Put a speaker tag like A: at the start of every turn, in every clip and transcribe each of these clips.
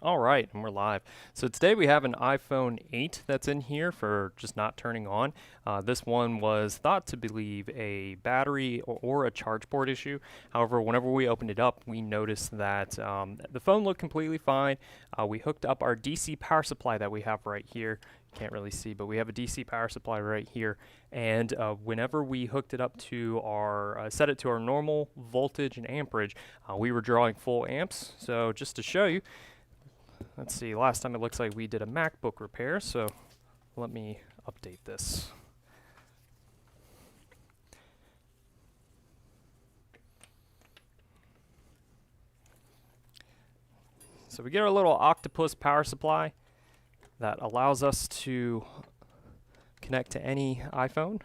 A: All right, and we're live. So today we have an iPhone 8 that's in here for just not turning on. This one was thought to believe a battery or a charge port issue. However, whenever we opened it up, we noticed that the phone looked completely fine. We hooked up our DC power supply that we have right here. Can't really see, but we have a DC power supply right here. And whenever we hooked it up to our, set it to our normal voltage and amperage, we were drawing full amps. So just to show you, let's see, last time it looks like we did a MacBook repair, so let me update this. So we get our little octopus power supply that allows us to connect to any iPhone.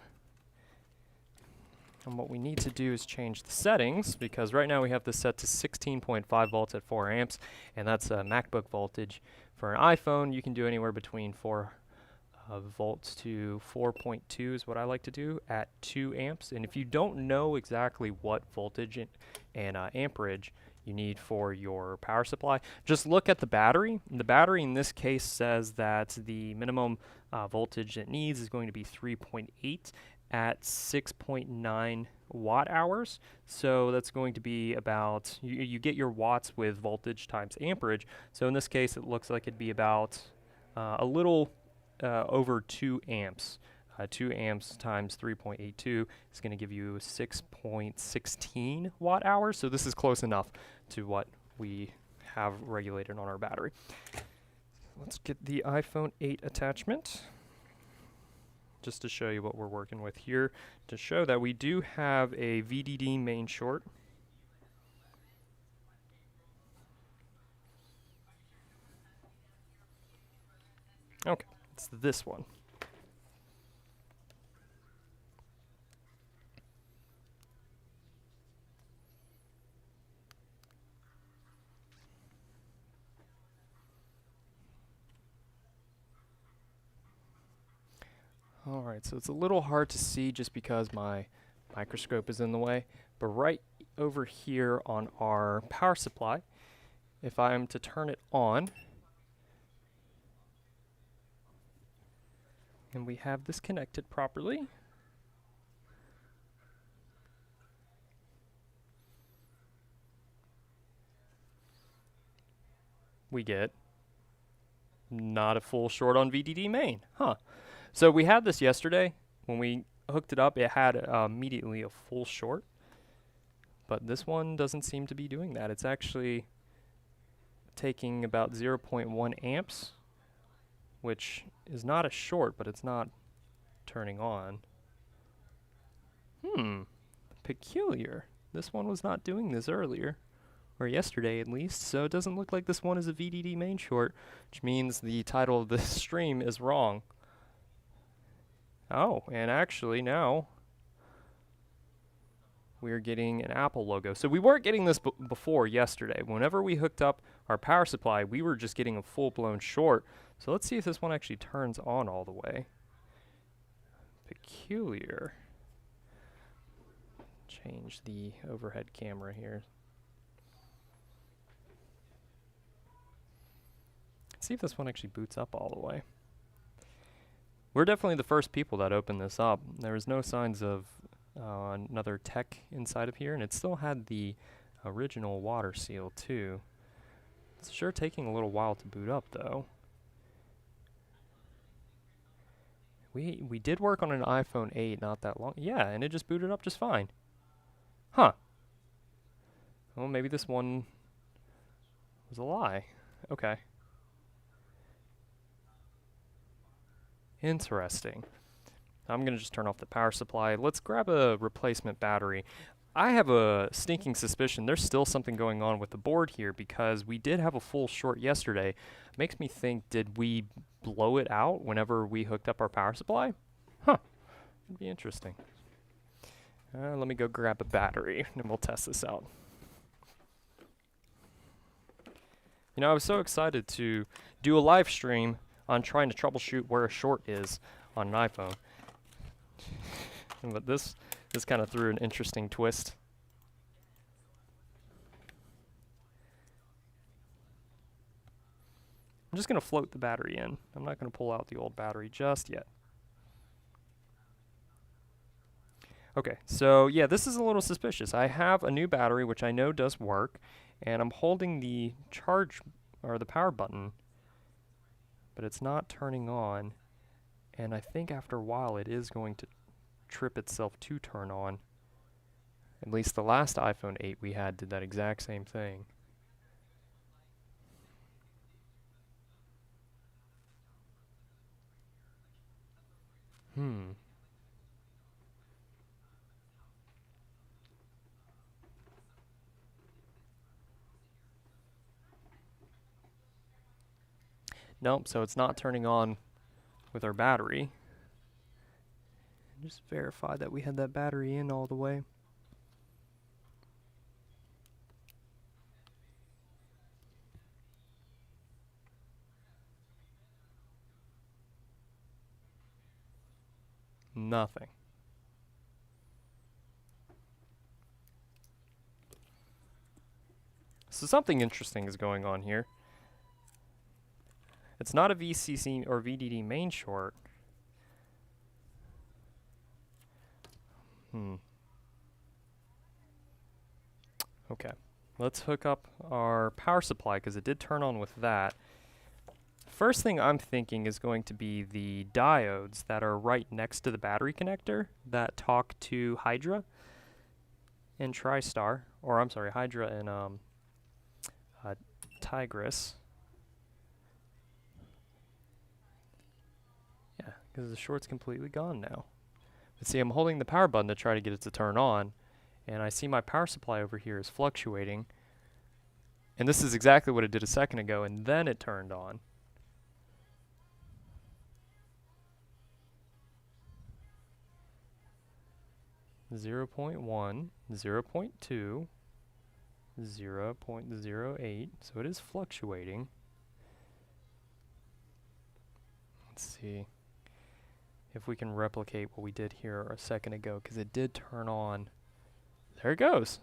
A: And what we need to do is change the settings, because right now we have this set to 16.5 volts at 4 amps, and that's a MacBook voltage. For an iPhone, you can do anywhere between 4 volts to 4.2 is what I like to do at 2 amps. And if you don't know exactly what voltage and amperage you need for your power supply, just look at the battery. The battery in this case says that the minimum voltage it needs is going to be 3.8 at 6.9 watt hours. So that's going to be about, you get your watts with voltage times amperage. So in this case, it looks like it'd be about a little over 2 amps. 2 amps times 3.82 is going to give you 6.16 watt hours. So this is close enough to what we have regulated on our battery. Let's get the iPhone 8 attachment, just to show you what we're working with here, to show that we do have a VDD main short. Okay, it's this one. Alright, so it's a little hard to see just because my microscope is in the way, but right over here on our power supply, if I'm to turn it on, and we have this connected properly, we get not a full short on VDD main. Huh. So we had this yesterday. When we hooked it up, it had immediately a full short. But this one doesn't seem to be doing that. It's actually taking about 0.1 amps, which is not a short, but it's not turning on. Peculiar. This one was not doing this earlier, or yesterday at least, so it doesn't look like this one is a VDD main short, which means the title of this stream is wrong. Oh, and actually now we're getting an Apple logo. So we weren't getting this before yesterday. Whenever we hooked up our power supply, we were just getting a full-blown short. So let's see if this one actually turns on all the way. Peculiar. Change the overhead camera here. Let's see if this one actually boots up all the way. We're definitely the first people that opened this up. There was no signs of another tech inside of here, and it still had the original water seal too. It's sure taking a little while to boot up though. We did work on an iPhone 8 not that long. Yeah, and it just booted up just fine. Huh. Well, maybe this one was a lie. Okay. Interesting. I'm going to just turn off the power supply. Let's grab a replacement battery. I have a stinking suspicion there's still something going on with the board here, because we did have a full short yesterday. Makes me think, did we blow it out whenever we hooked up our power supply? Huh. It'd be interesting. Let me go grab a battery and we'll test this out. You know, I was so excited to do a live stream on trying to troubleshoot where a short is on an iPhone. But this kind of threw an interesting twist. I'm just going to float the battery in. I'm not going to pull out the old battery just yet. Okay, so yeah, this is a little suspicious. I have a new battery, which I know does work, and I'm holding the charge or the power button, but it's not turning on. And I think after a while it is going to trip itself to turn on. At least the last iPhone 8 we had did that exact same thing. Nope, so it's not turning on with our battery. Just verify that we had that battery in all the way. Nothing. So something interesting is going on here. It's not a VCC or VDD main short. Okay, let's hook up our power supply because it did turn on with that. First thing I'm thinking is going to be the diodes that are right next to the battery connector that talk to Hydra and TriStar, or I'm sorry, Hydra and Tigris. Yeah, because the short's completely gone now. But see, I'm holding the power button to try to get it to turn on, and I see my power supply over here is fluctuating. And this is exactly what it did a second ago, and then it turned on. Zero 0.1, 0.2, 0.08, so it is fluctuating. Let's see if we can replicate what we did here a second ago, because it did turn on. There it goes.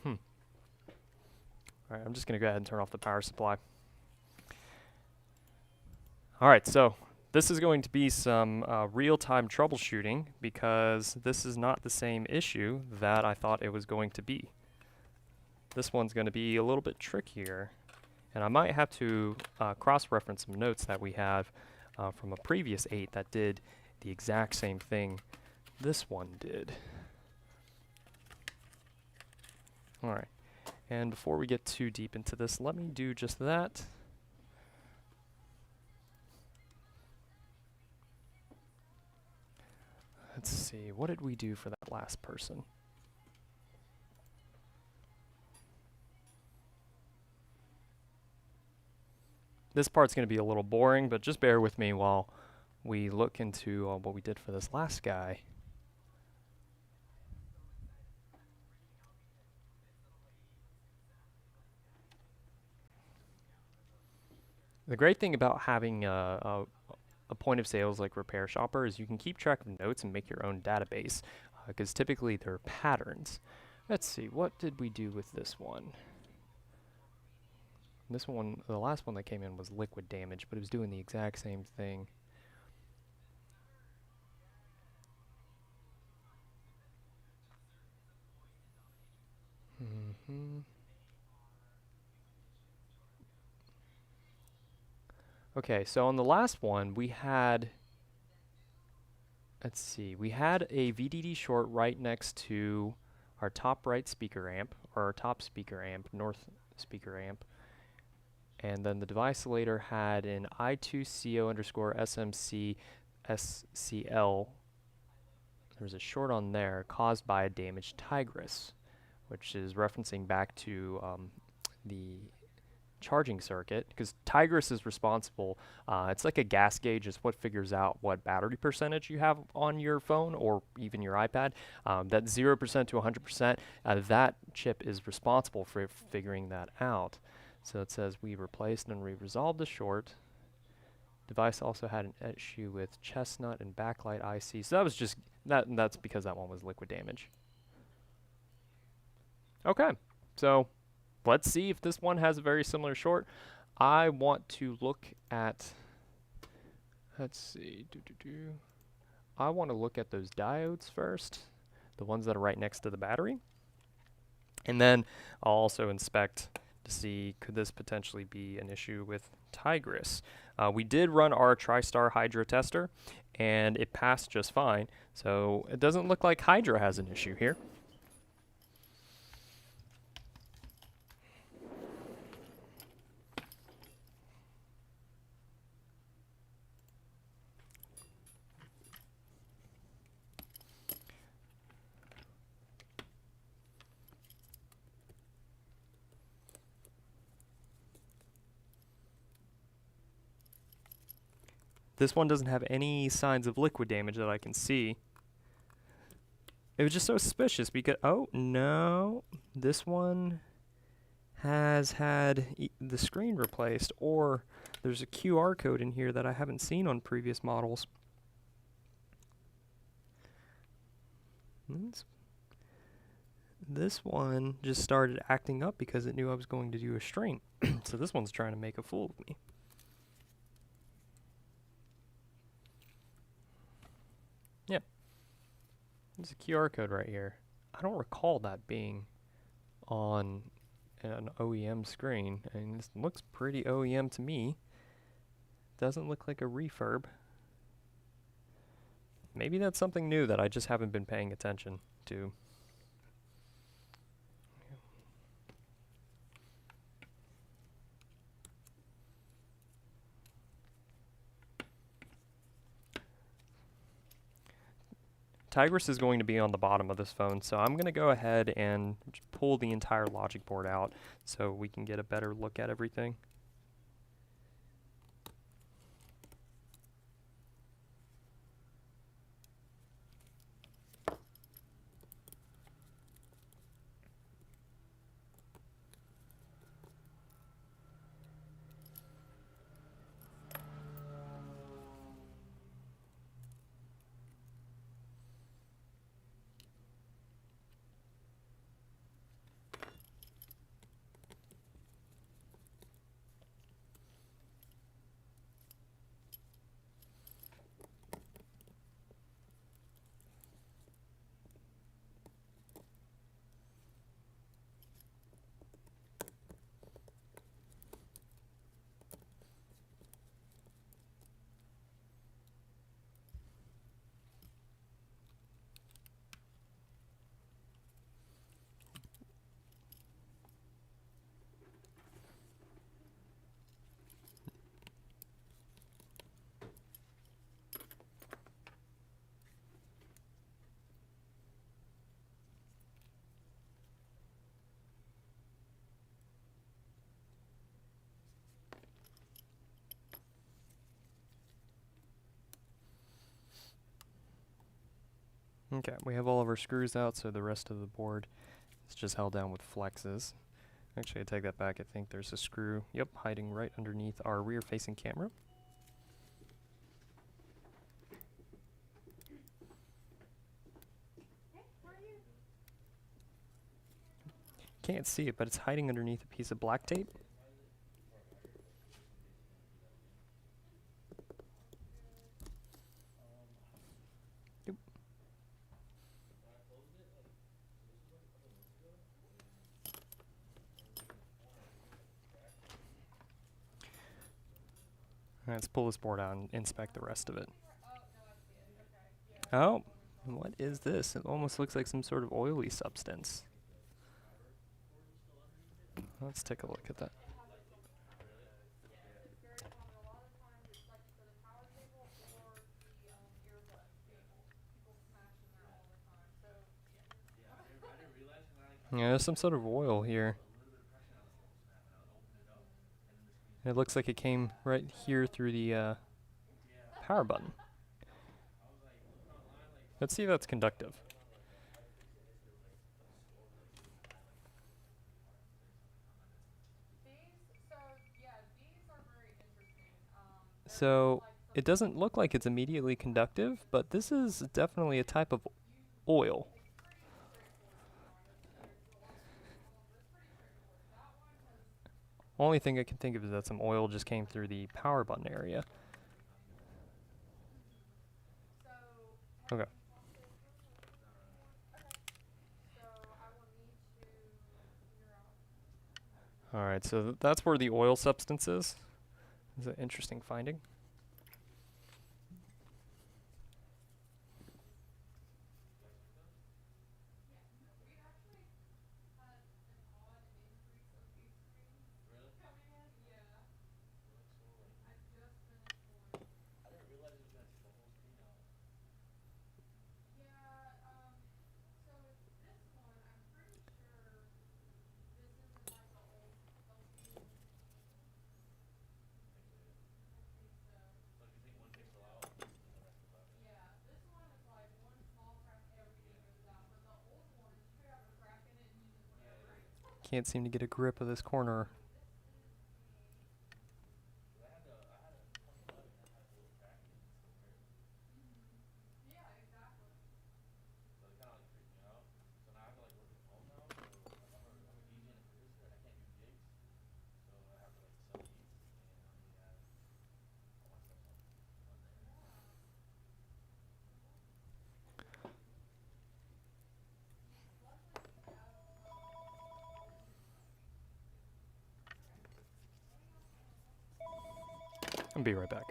A: Alright, I'm just going to go ahead and turn off the power supply. Alright, so this is going to be some real-time troubleshooting because this is not the same issue that I thought it was going to be. This one's going to be a little bit trickier, and I might have to cross-reference some notes that we have from a previous 8 that did the exact same thing this one did. Alright, and before we get too deep into this, let me do just that. Let's see, what did we do for that last person? This part's going to be a little boring, but just bear with me while we look into what we did for this last guy. The great thing about having a point of sales like Repair Shopper is you can keep track of notes and make your own database, because typically they're patterns. Let's see, what did we do with this one? This one, the last one that came in was liquid damage, but it was doing the exact same thing. Okay, so on the last one, we had, let's see, we had a VDD short right next to our top right speaker amp, or our top speaker amp, north speaker amp. And then the device isolator had an I2CO_SMC SCL. There's a short on there caused by a damaged Tigris, which is referencing back to the charging circuit, because Tigris is responsible. It's like a gas gauge. It's what figures out what battery percentage you have on your phone or even your iPad. That 0% to 100%, that chip is responsible for figuring that out. So it says we replaced and we resolved the short. Device also had an issue with chestnut and backlight IC. So that was just that's because that one was liquid damage. Okay, so let's see if this one has a very similar short. I want to look at, let's see, I want to look at those diodes first, the ones that are right next to the battery. And then I'll also inspect to see could this potentially be an issue with Tigris. We did run our TriStar Hydra tester and it passed just fine. So it doesn't look like Hydra has an issue here. This one doesn't have any signs of liquid damage that I can see. It was just so suspicious because, oh no, this one has had the screen replaced, or there's a QR code in here that I haven't seen on previous models. This one just started acting up because it knew I was going to do a stream. So this one's trying to make a fool of me. Yeah. There's a QR code right here. I don't recall that being on an OEM screen. I mean, this looks pretty OEM to me. Doesn't look like a refurb. Maybe that's something new that I just haven't been paying attention to. Tigris is going to be on the bottom of this phone, so I'm going to go ahead and pull the entire logic board out so we can get a better look at everything. Okay, we have all of our screws out, so the rest of the board is just held down with flexes. Actually, I take that back. I think there's a screw, yep, hiding right underneath our rear-facing camera. Can't see it, but it's hiding underneath a piece of black tape. Yep. Let's pull this board out and inspect the rest of it. Oh, what is this? It almost looks like some sort of oily substance. Let's take a look at that. Yeah, there's some sort of oil here. It looks like it came right here through the power button. Let's see if that's conductive. So it doesn't look like it's immediately conductive, but this is definitely a type of oil. only thing I can think of is that some oil just came through the power button area. Okay. Alright, so that's where the oil substance is. It's an interesting finding. Can't seem to get a grip of this corner. I'll be right back.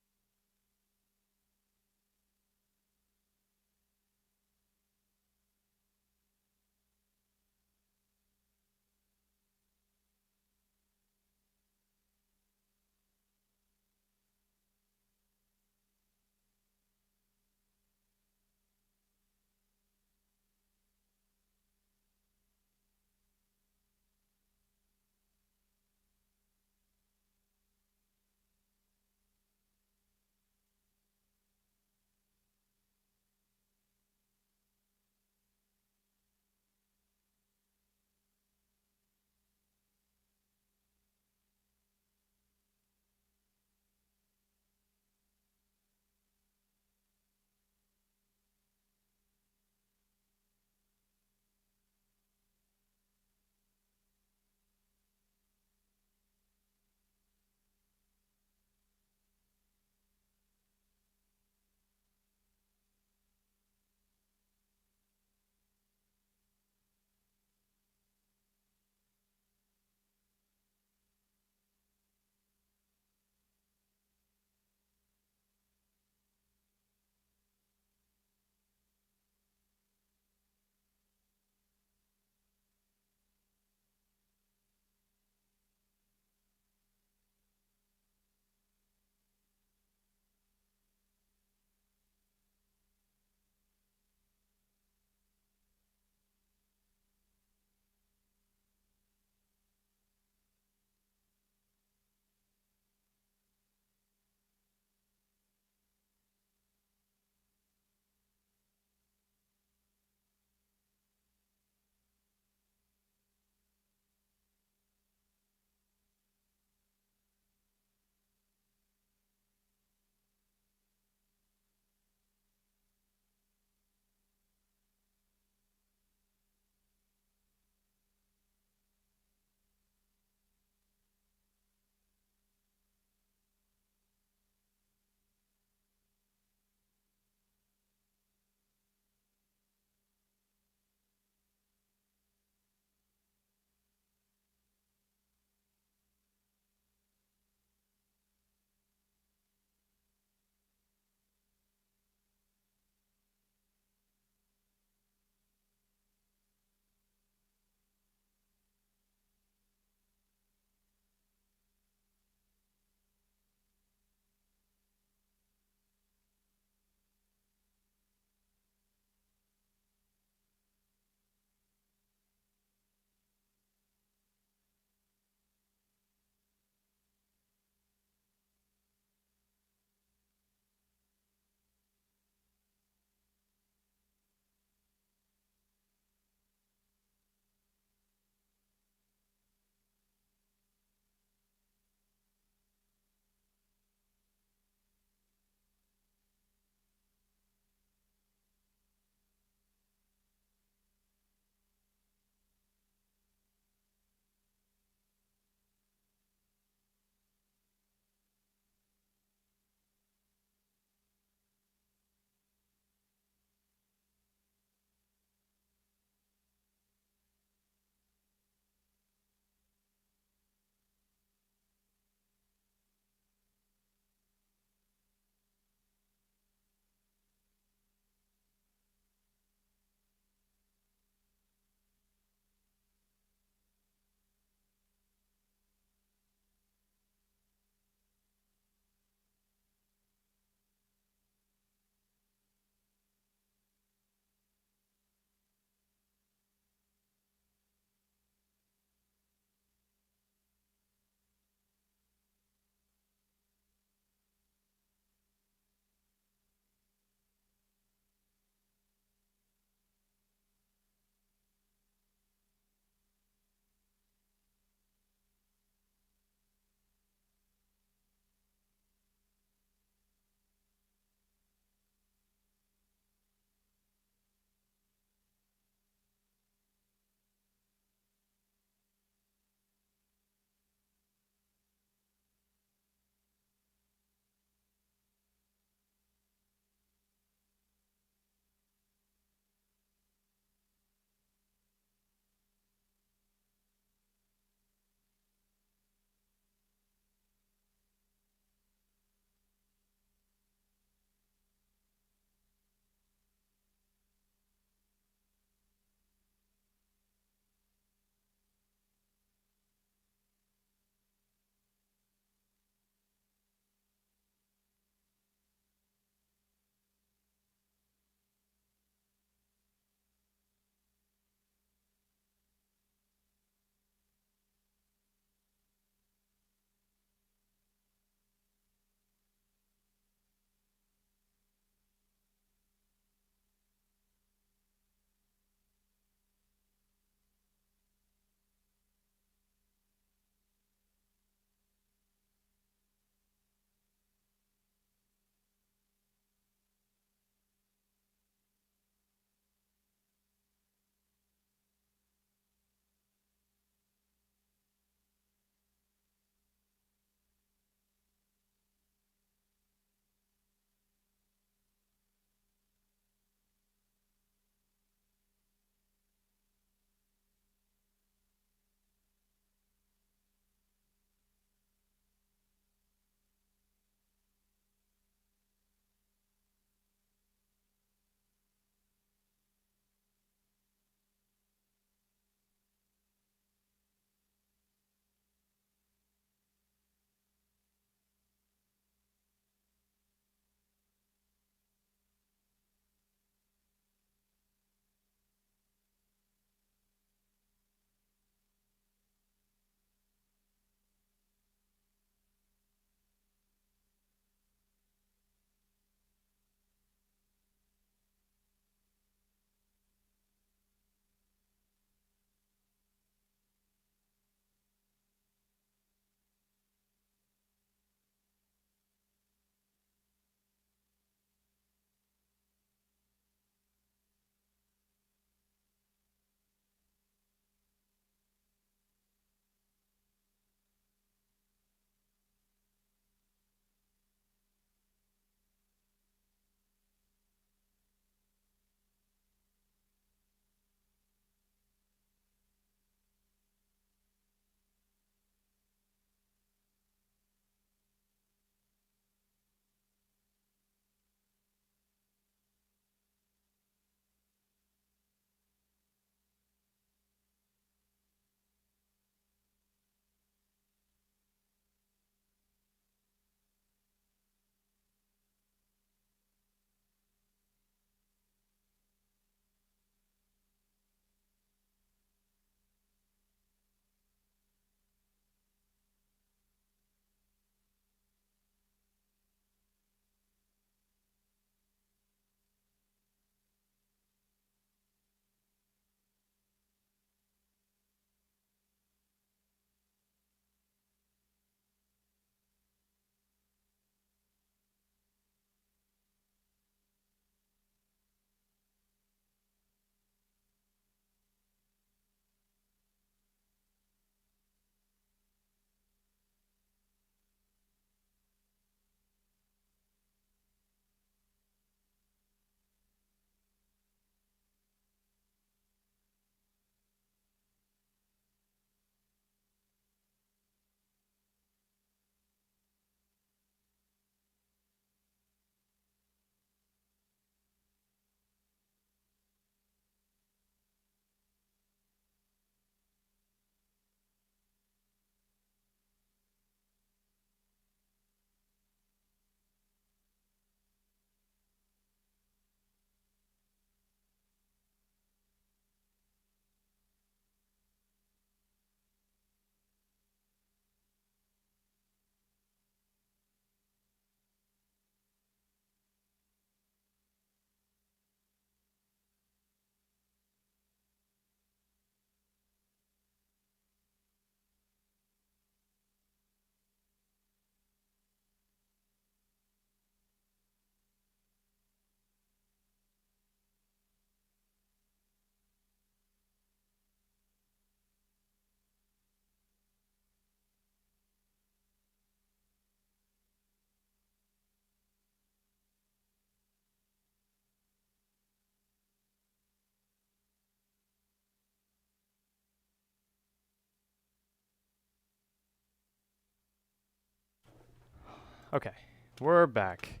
A: Okay, we're back.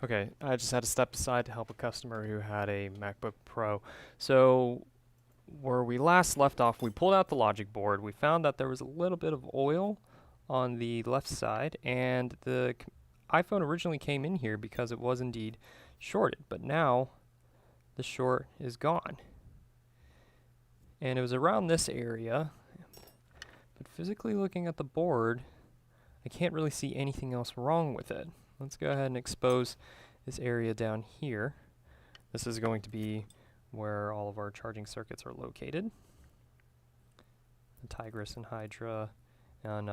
A: Okay, I just had to step aside to help a customer who had a MacBook Pro. So where we last left off, we pulled out the logic board. We found that there was a little bit of oil on the left side, and the iPhone originally came in here because it was indeed shorted, but now the short is gone. And it was around this area, but physically looking at the board, I can't really see anything else wrong with it. Let's go ahead and expose this area down here. This is going to be where all of our charging circuits are located. The Tigris and Hydra and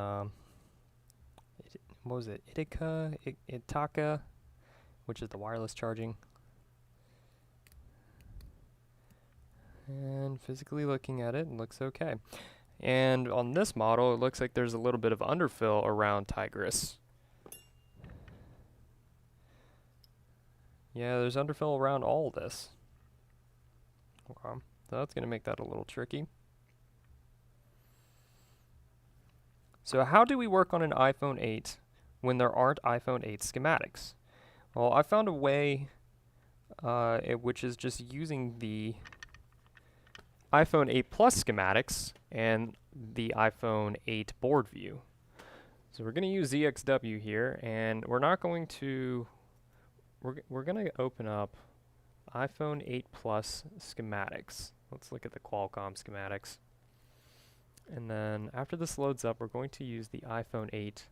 A: what was it? Itaka, which is the wireless charging. And physically looking at it, it looks okay. And on this model, it looks like there's a little bit of underfill around Tigris. Yeah, there's underfill around all this. So that's going to make that a little tricky. So how do we work on an iPhone 8 when there aren't iPhone 8 schematics? Well, I found a way which is just using the iPhone 8 Plus schematics and the iPhone 8 board view. So we're going to use ZXW here, and we're not going to, we're going to open up iPhone 8 Plus schematics. Let's look at the Qualcomm schematics. And then after this loads up, we're going to use the iPhone 8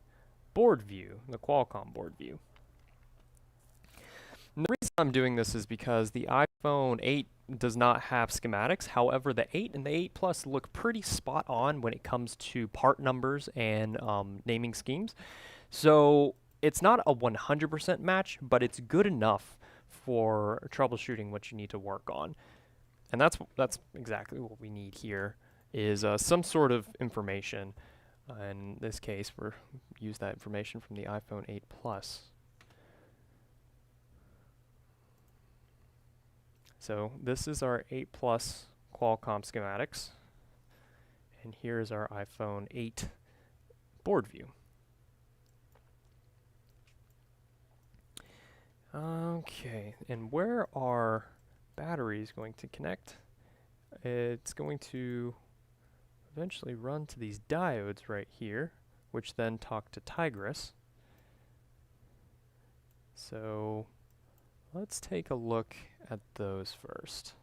A: board view, the Qualcomm board view. And the reason I'm doing this is because the iPhone 8 does not have schematics. However, the 8 and the 8 Plus look pretty spot on when it comes to part numbers and naming schemes. So it's not a 100% match, but it's good enough for troubleshooting what you need to work on. And that's exactly what we need here, is some sort of information. In this case, we're use that information from the iPhone 8 Plus. So this is our 8 Plus Qualcomm schematics, and here's our iPhone 8 board view. Okay, and where are batteries going to connect? It's going to eventually run to these diodes right here, which then talk to Tigris. So let's take a look at those first.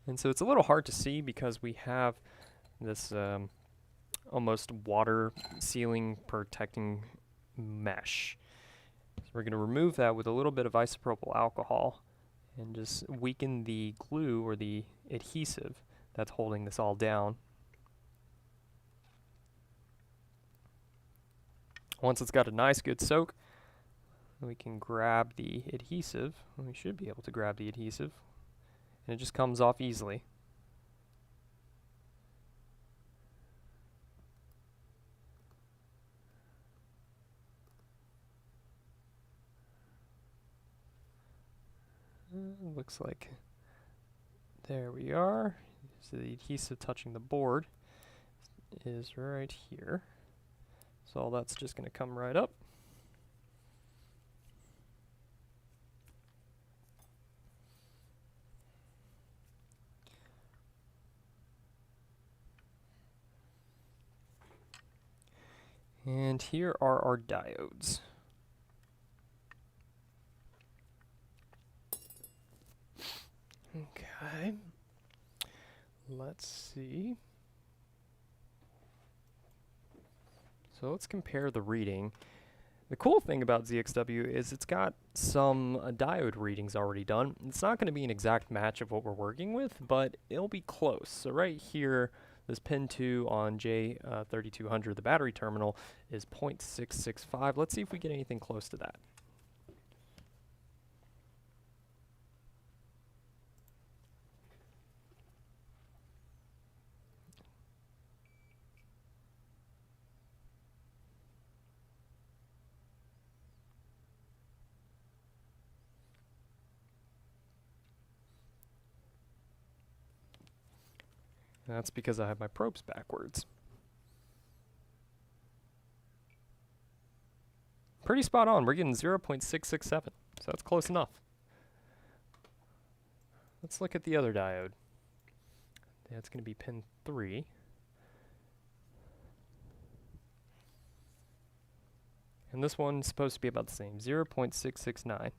A: And so it's a little hard to see because we have this almost water sealing protecting mesh. So we're going to remove that with a little bit of isopropyl alcohol and just weaken the glue or the adhesive that's holding this all down. Once it's got a nice good soak, we can grab the adhesive. We should be able to grab the adhesive, and it just comes off easily. Looks like there we are. So the adhesive touching the board is right here. So all that's just going to come right up. And here are our diodes. Okay, let's see. So let's compare the reading. The cool thing about ZXW is it's got some diode readings already done. It's not going to be an exact match of what we're working with, but it'll be close. So right here, this pin 2 on J3200, the battery terminal, is 0.665. Let's see if we get anything close to that. That's because I have my probes backwards. Pretty spot on. We're getting 0.667, so that's close enough. Let's look at the other diode. That's going to be pin 3. And this one's supposed to be about the same, 0.669.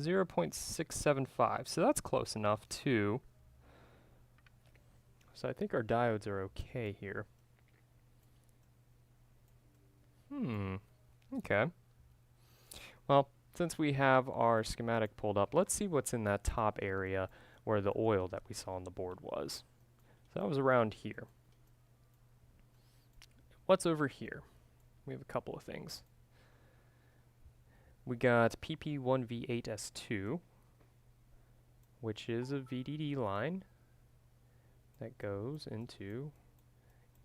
A: .675, so that's close enough too. So I think our diodes are okay here. Okay. Well, since we have our schematic pulled up, let's see what's in that top area where the oil that we saw on the board was. So that was around here. What's over here? We have a couple of things. We got PP1V8S2, which is a VDD line that goes into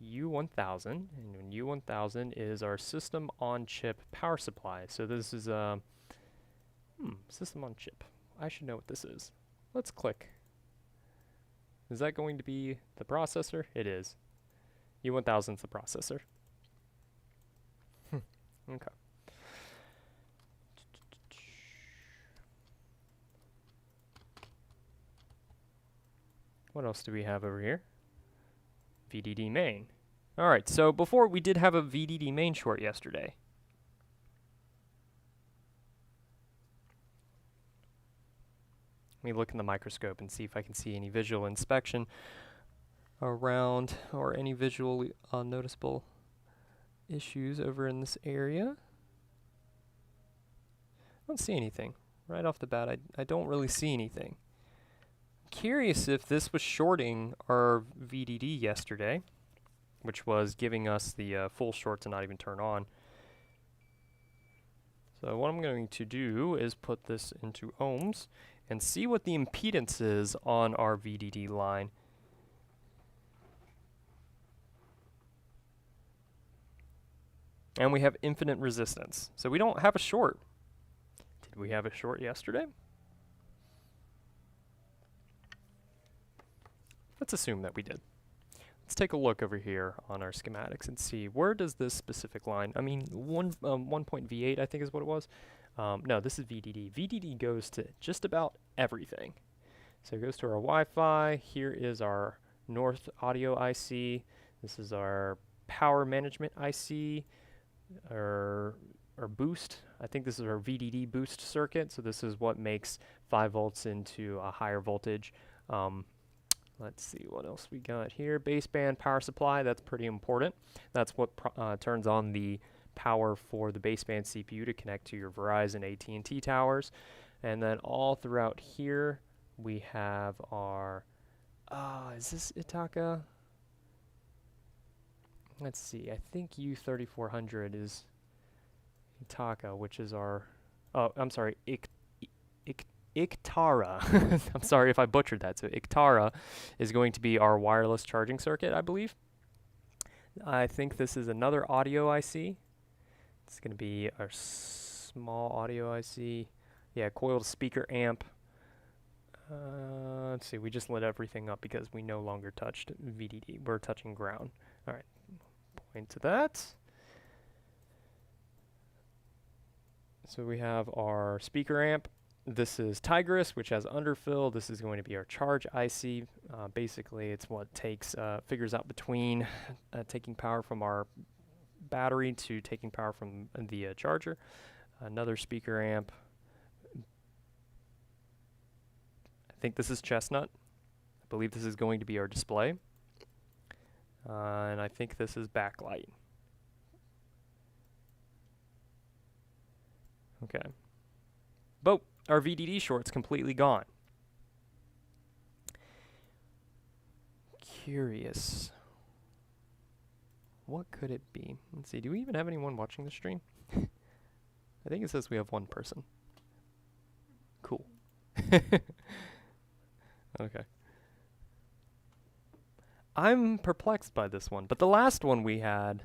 A: U1000, and U1000 is our system on chip power supply. So this is a system on chip. I should know what this is. Let's click. Is that going to be the processor? It is. U1000 is the processor. Okay. What else do we have over here? VDD main. Alright, so before we did have a VDD main short yesterday. Let me look in the microscope and see if I can see any visual inspection around or any visually noticeable issues over in this area. I don't see anything. Right off the bat, I don't really see anything. Curious if this was shorting our VDD yesterday, which was giving us the full short to not even turn on. So what I'm going to do is put this into ohms and see what the impedance is on our VDD line. And we have infinite resistance. So we don't have a short. Did we have a short yesterday? Let's assume that we did. Let's take a look over here on our schematics and see where does this specific line, 1.V8 I think is what it was. No, this is VDD. VDD goes to just about everything. So it goes to our Wi-Fi. Here is our North audio IC. This is our power management IC, our boost. I think this is our VDD boost circuit. So this is what makes 5 volts into a higher voltage. Let's see what else we got here. Baseband power supply, that's pretty important. That's what turns on the power for the baseband CPU to connect to your Verizon AT&T towers. And then all throughout here, we have our, is this Ithaca? Let's see, I think U3400 is Ithaca, which is our, I'm sorry, Ictara. I'm sorry if I butchered that. So Ictara is going to be our wireless charging circuit, I believe. I think this is another audio IC. It's going to be our small audio IC. Yeah, coiled speaker amp. Let's see, we just lit everything up because we no longer touched VDD. We're touching ground. All right, point to that. So we have our speaker amp. This is Tigris, which has underfill. This is going to be our charge IC. Basically, it's what takes figures out between taking power from our battery to taking power from the charger. Another speaker amp. I think this is Chestnut. I believe this is going to be our display. And I think this is backlight. Okay. But our VDD short's completely gone. Curious. What could it be? Let's see, do we even have anyone watching the stream? I think it says we have one person. Cool. Okay. I'm perplexed by this one, but the last one we had,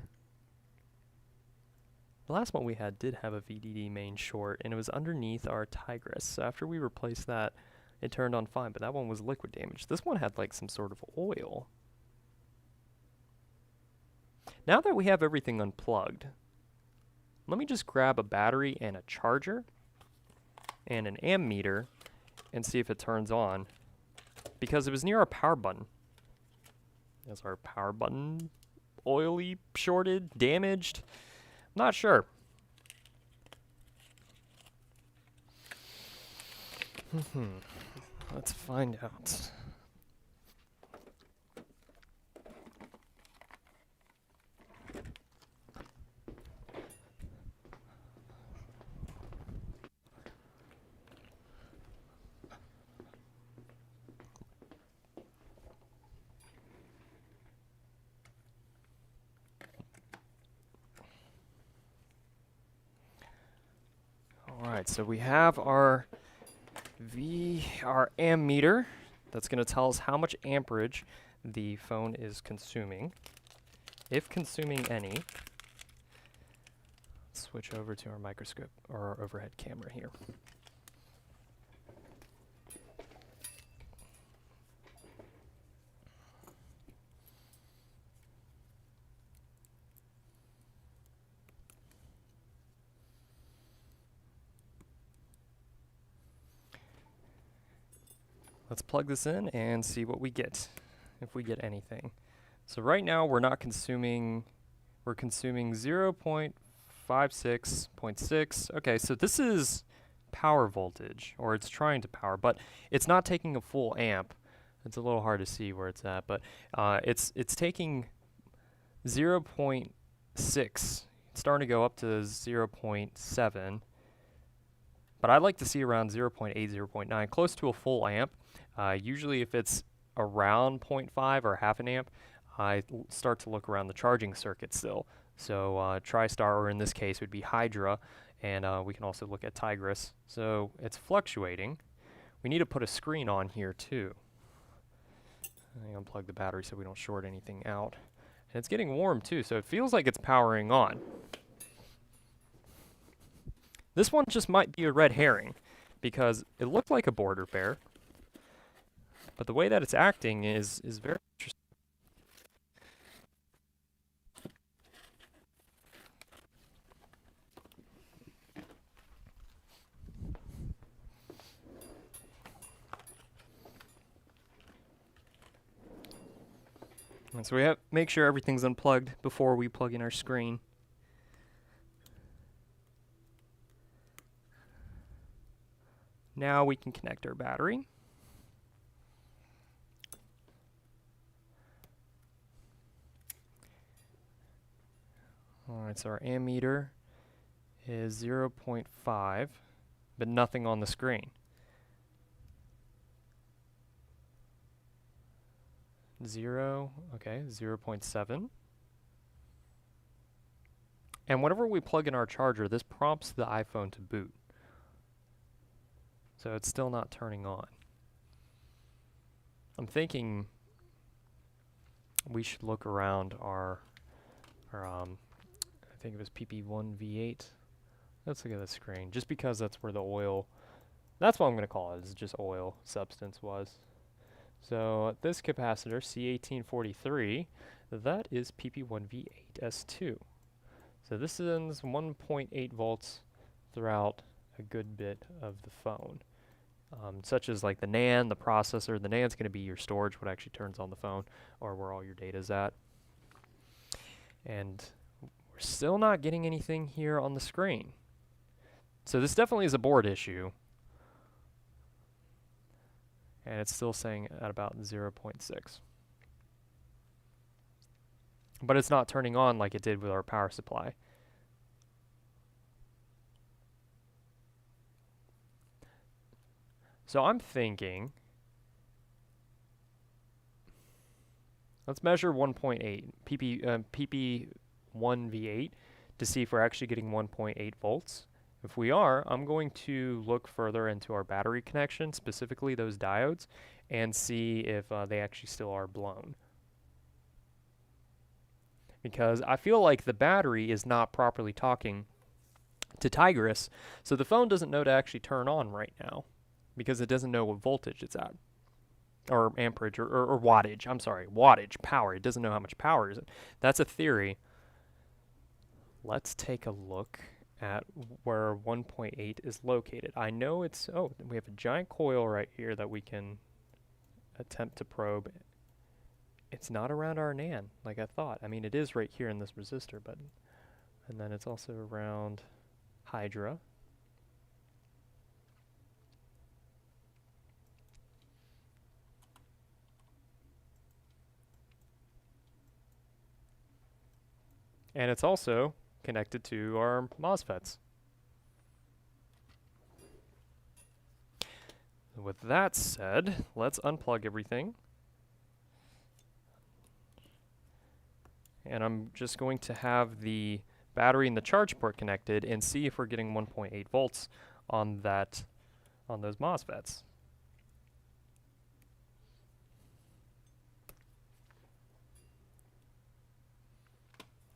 A: The last one we had did have a VDD main short, and it was underneath our Tigris. So after we replaced that, it turned on fine, but that one was liquid damage. This one had like some sort of oil. Now that we have everything unplugged, let me just grab a battery and a charger and an ammeter and see if it turns on, because it was near our power button. Is our power button oily, shorted, damaged? Not sure. Let's find out. Alright, so we have our ammeter that's going to tell us how much amperage the phone is consuming, if consuming any. Let's switch over to our microscope or our overhead camera here. Let's plug this in and see what we get, if we get anything. So right now we're consuming 0.56.6. Okay, so this is power voltage, or it's trying to power, but it's not taking a full amp. It's a little hard to see where it's at, but it's taking 0.6. It's starting to go up to 0.7. But I like to see around 0.8, 0.9, close to a full amp. Usually if it's around 0.5 or half an amp, I start to look around the charging circuit still. So TriStar, or in this case would be Hydra, and we can also look at Tigris. So it's fluctuating. We need to put a screen on here too. Let me unplug the battery so we don't short anything out. And it's getting warm too, so it feels like it's powering on. This one just might be a red herring, because it looked like a border bear, but the way that it's acting is very interesting. And so we have make sure everything's unplugged before we plug in our screen. Now we can connect our battery. Alright, so our ammeter is 0.5, but nothing on the screen. 0, okay, 0.7. And whenever we plug in our charger, this prompts the iPhone to boot. So it's still not turning on. I'm thinking we should look around our I think it was PP1V8. Let's look at the screen, just because that's where the oil, that's what I'm going to call it, is just oil substance was. So this capacitor, C1843, that is PP1V8S2. So this is 1.8 volts throughout a good bit of the phone. Such as like the NAND, the processor. The NAND's going to be your storage, what actually turns on the phone, or where all your data's at. And we're still not getting anything here on the screen. So this definitely is a board issue. And it's still saying at about 0.6. But it's not turning on like it did with our power supply. So I'm thinking, let's measure 1.8 PP1V8 to see if we're actually getting 1.8 volts. If we are, I'm going to look further into our battery connection, specifically those diodes, and see if they actually still are blown. Because I feel like the battery is not properly talking to Tigris. So the phone doesn't know to actually turn on right now because it doesn't know what voltage it's at. Or amperage, or wattage. I'm sorry, wattage, power. It doesn't know how much power is it. That's a theory. Let's take a look at where 1.8 is located. I know it's, oh, we have a giant coil right here that we can attempt to probe. It's not around our NAND like I thought. I mean, it is right here in this resistor, but, and then it's also around Hydra. And it's also connected to our MOSFETs. With that said, let's unplug everything. And I'm just going to have the battery and the charge port connected and see if we're getting 1.8 volts on that, on those MOSFETs.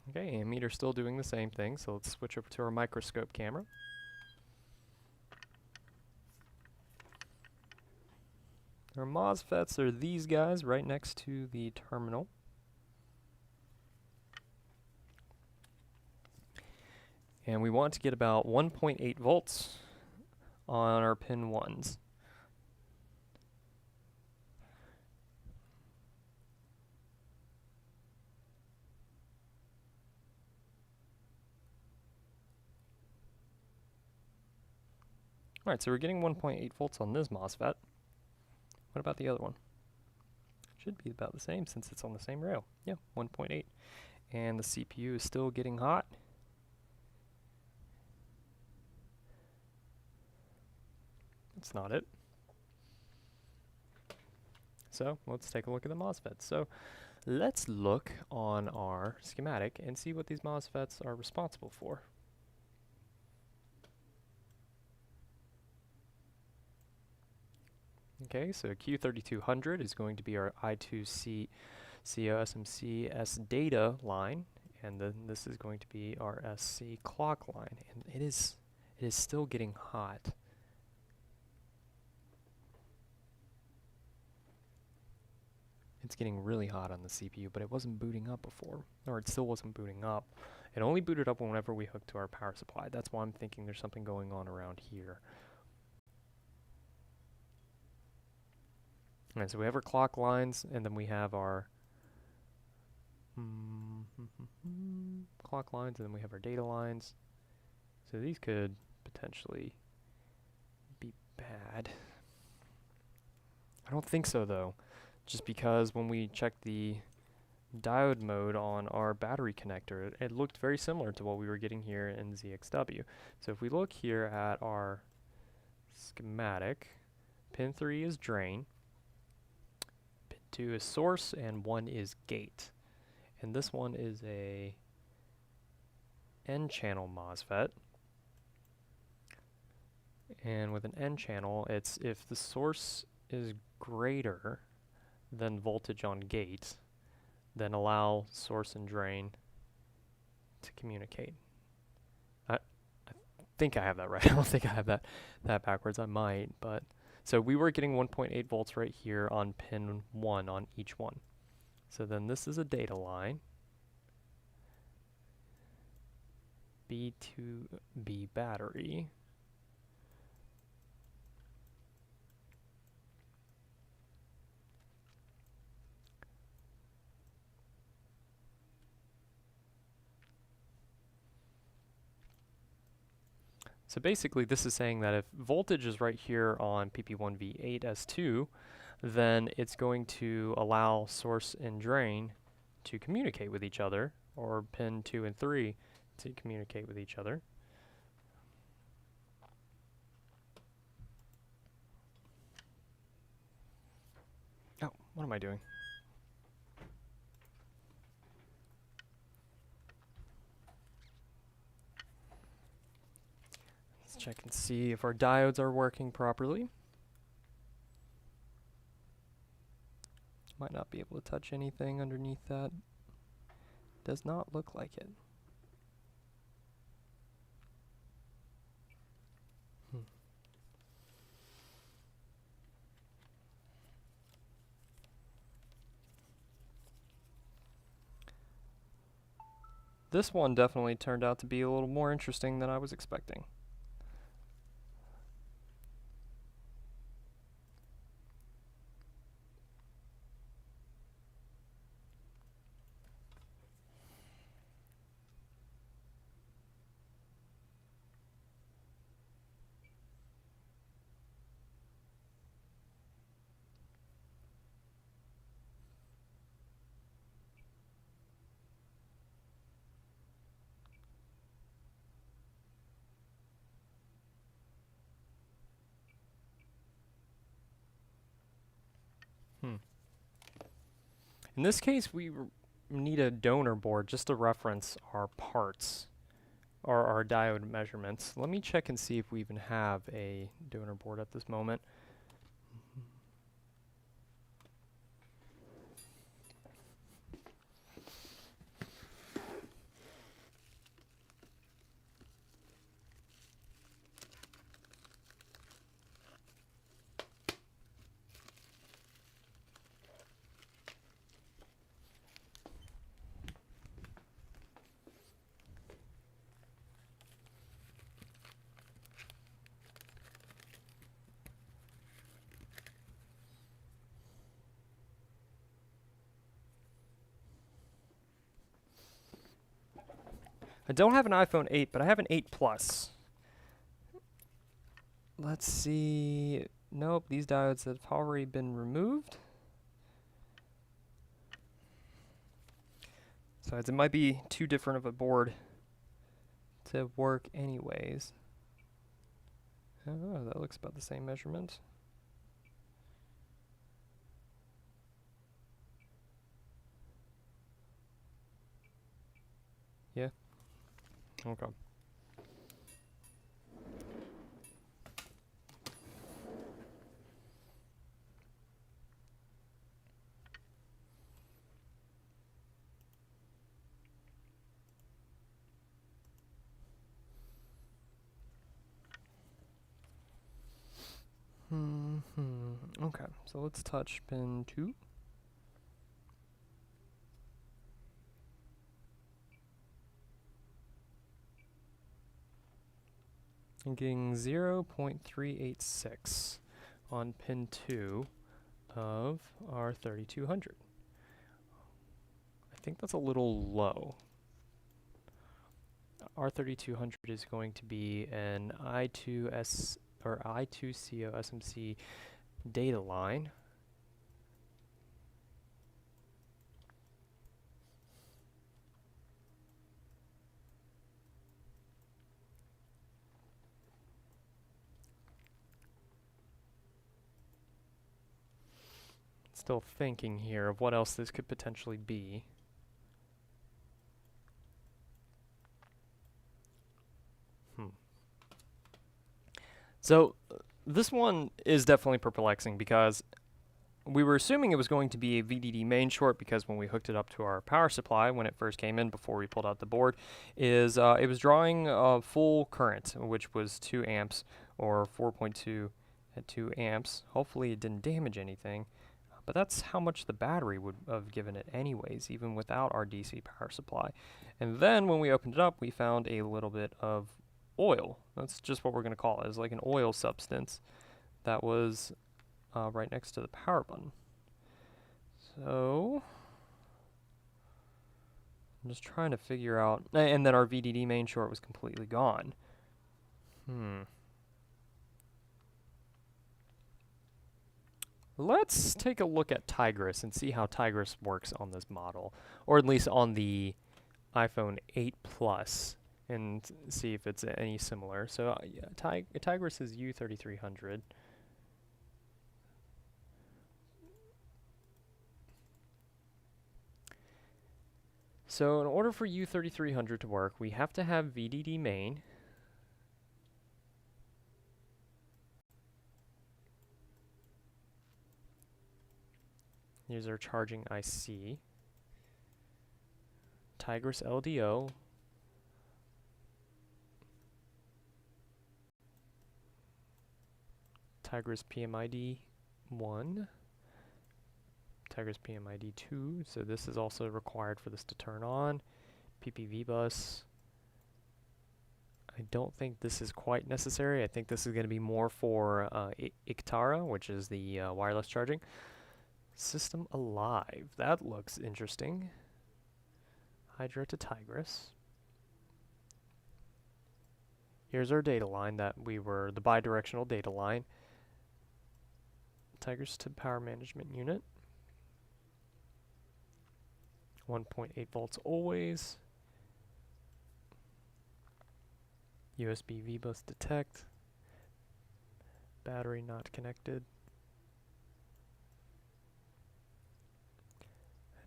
A: Okay, ammeter's still doing the same thing, so let's switch over to our microscope camera. Our MOSFETs are these guys right next to the terminal. And we want to get about 1.8 volts on our pin 1s. Alright, so we're getting 1.8 volts on this MOSFET. What about the other one? Should be about the same since it's on the same rail. Yeah, 1.8. And the CPU is still getting hot. That's not it. So let's take a look at the MOSFETs. So let's look on our schematic and see what these MOSFETs are responsible for. Okay, so Q3200 is going to be our I2C COSMC data line, and then this is going to be our SC clock line, and it is still getting hot. It's getting really hot on the CPU, but it wasn't booting up before, or it still wasn't booting up. It only booted up whenever we hooked to our power supply. That's why I'm thinking there's something going on around here. Alright, so we have our clock lines, and then we have our clock lines, and then we have our data lines. So these could potentially be bad. I don't think so, though, just because when we checked the diode mode on our battery connector, it looked very similar to what we were getting here in ZXW. So if we look here at our schematic, pin 3 is drain, 2 is source, and 1 is gate. And this one is a N-channel MOSFET. And with an N-channel, it's if the source is greater than voltage on gate, then allow source and drain to communicate. I think I have that right. I don't think I have that backwards. I might, but so we were getting 1.8 volts right here on pin 1 on each one. So then this is a data line. B2B battery. So basically this is saying that if voltage is right here on PP1V8S2, then it's going to allow source and drain to communicate with each other, or pin 2 and 3 to communicate with each other. Oh, what am I doing? Let's check and see if our diodes are working properly. Might not be able to touch anything underneath that. Does not look like it. this one definitely turned out to be a little more interesting than I was expecting. Hmm. In this case, we need a donor board just to reference our parts or our diode measurements. Let me check and see if we even have a donor board at this moment. I don't have an iPhone 8, but I have an 8 Plus. Let's see. Nope, these diodes have already been removed. So it might be too different of a board to work anyways. Oh, that looks about the same measurement. Yeah. Okay. Okay, so let's touch pin 2. I'm getting 0.386 on pin 2 of our 3200. I think that's a little low. Our 3200 is going to be an I2S or I2CO SMC data line. Still thinking here of what else this could potentially be. So this one is definitely perplexing because we were assuming it was going to be a VDD main short because when we hooked it up to our power supply when it first came in before we pulled out the board, it was drawing full current, which was 2 amps or 4.2 at 2 amps. Hopefully it didn't damage anything, but that's how much the battery would have given it anyways, even without our DC power supply. And then when we opened it up, we found a little bit of oil. That's just what we're going to call it. It's like an oil substance that was right next to the power button. So I'm just trying to figure out, and then our VDD main short was completely gone. Let's take a look at Tigris and see how Tigris works on this model, or at least on the iPhone 8 Plus, and see if it's any similar. So yeah, Tigris is U3300. So in order for U3300 to work, we have to have VDD main. Here's our charging IC. Tigris LDO. Tigris PMID 1. Tigris PMID 2. So this is also required for this to turn on. PPV bus. I don't think this is quite necessary. I think this is going to be more for Iktara, which is the wireless charging. System alive. That looks interesting. Hydra to Tigris. Here's our data line the bidirectional data line. Tigris to power management unit. 1.8 volts always. USB V-bus detect. Battery not connected.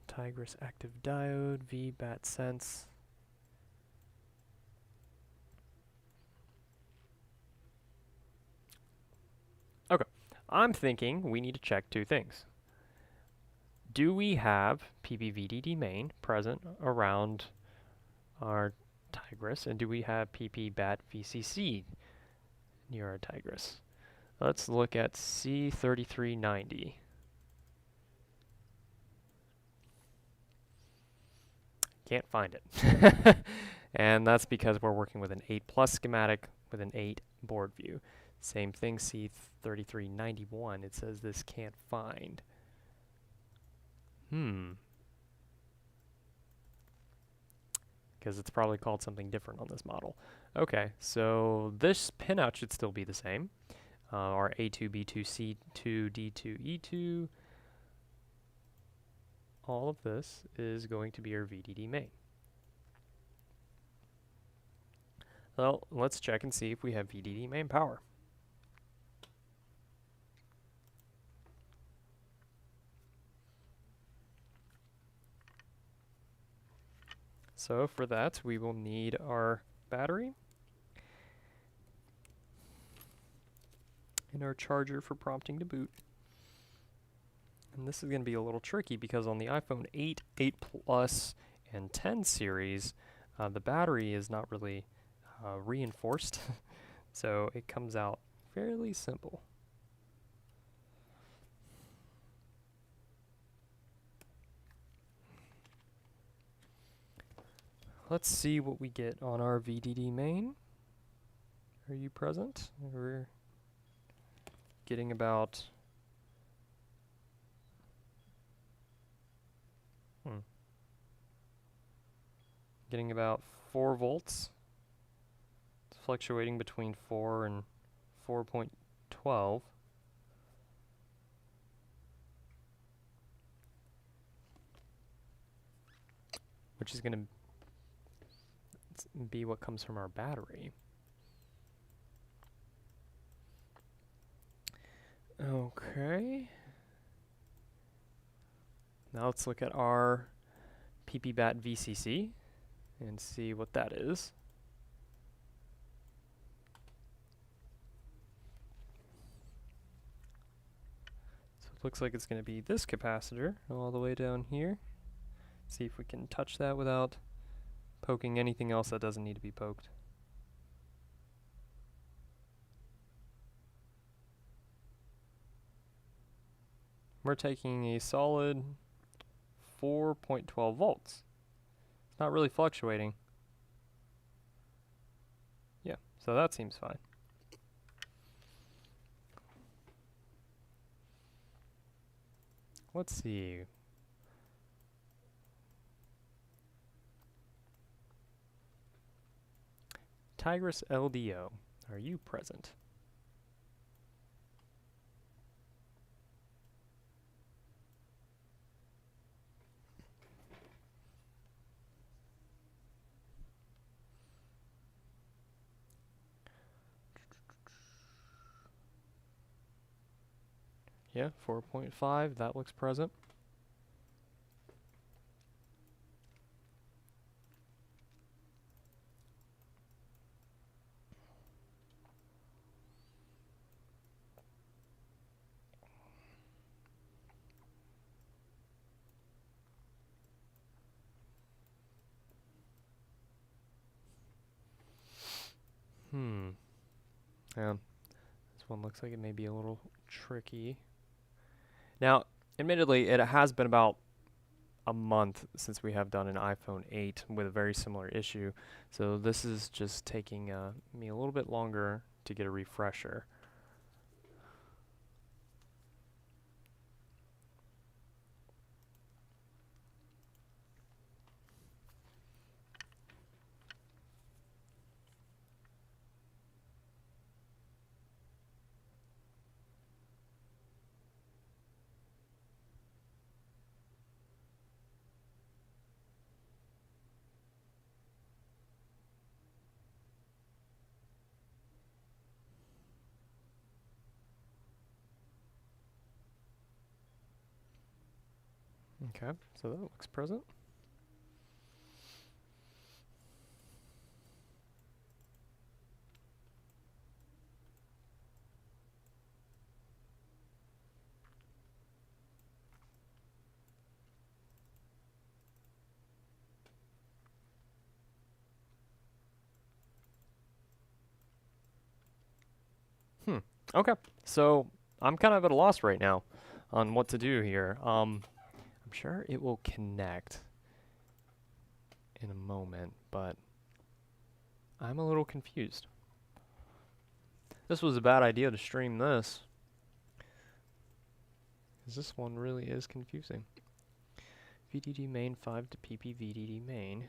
A: Tigris active diode, V-bat sense. Okay, I'm thinking we need to check two things. Do we have PP-VDD main present around our Tigris, and do we have PP-BAT VCC near our Tigris? Let's look at C3390. Can't find it. And that's because we're working with an 8 plus schematic with an 8 board view. Same thing, C3391. It says this can't find. Because it's probably called something different on this model. Okay, so this pinout should still be the same. Our A2, B2, C2, D2, E2. All of this is going to be our VDD main. Well, let's check and see if we have VDD main power. So for that, we will need our battery and our charger for prompting to boot. And this is going to be a little tricky because on the iPhone 8, 8 Plus, and 10 series, the battery is not really reinforced. So it comes out fairly simple. Let's see what we get on our VDD main. Are you present? We're getting about getting about 4 volts. It's fluctuating between 4 and 4.12. Which is going to be what comes from our battery. Okay. Now let's look at our PP-BAT VCC and see what that is. So it looks like it's going to be this capacitor all the way down here. See if we can touch that without poking anything else that doesn't need to be poked. We're taking a solid 4.12 volts. It's not really fluctuating. Yeah, so that seems fine. Let's see. Tigris LDO, are you present? Yeah, 4.5, that looks present. Yeah, this one looks like it may be a little tricky. Now, admittedly, it has been about a month since we have done an iPhone 8 with a very similar issue. So this is just taking me a little bit longer to get a refresher. Okay, so that looks present. Okay, so I'm kind of at a loss right now on what to do here. I'm sure it will connect in a moment, but I'm a little confused. This was a bad idea to stream this, because this one really is confusing. VDD main 5 to PP VDD main.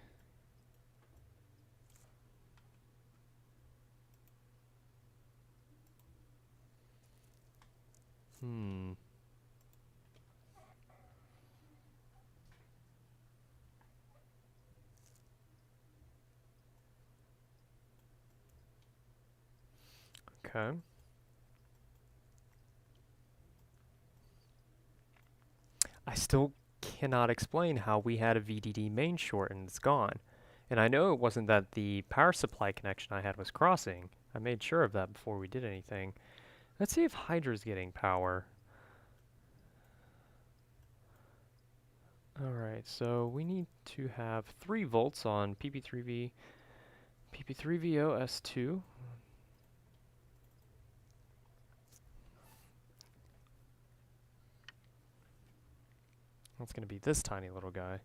A: Okay. I still cannot explain how we had a VDD main short and it's gone. And I know it wasn't that the power supply connection I had was crossing. I made sure of that before we did anything. Let's see if Hydra's getting power. Alright, so we need to have 3 volts on PP3V, PP3VO S2. That's going to be this tiny little guy.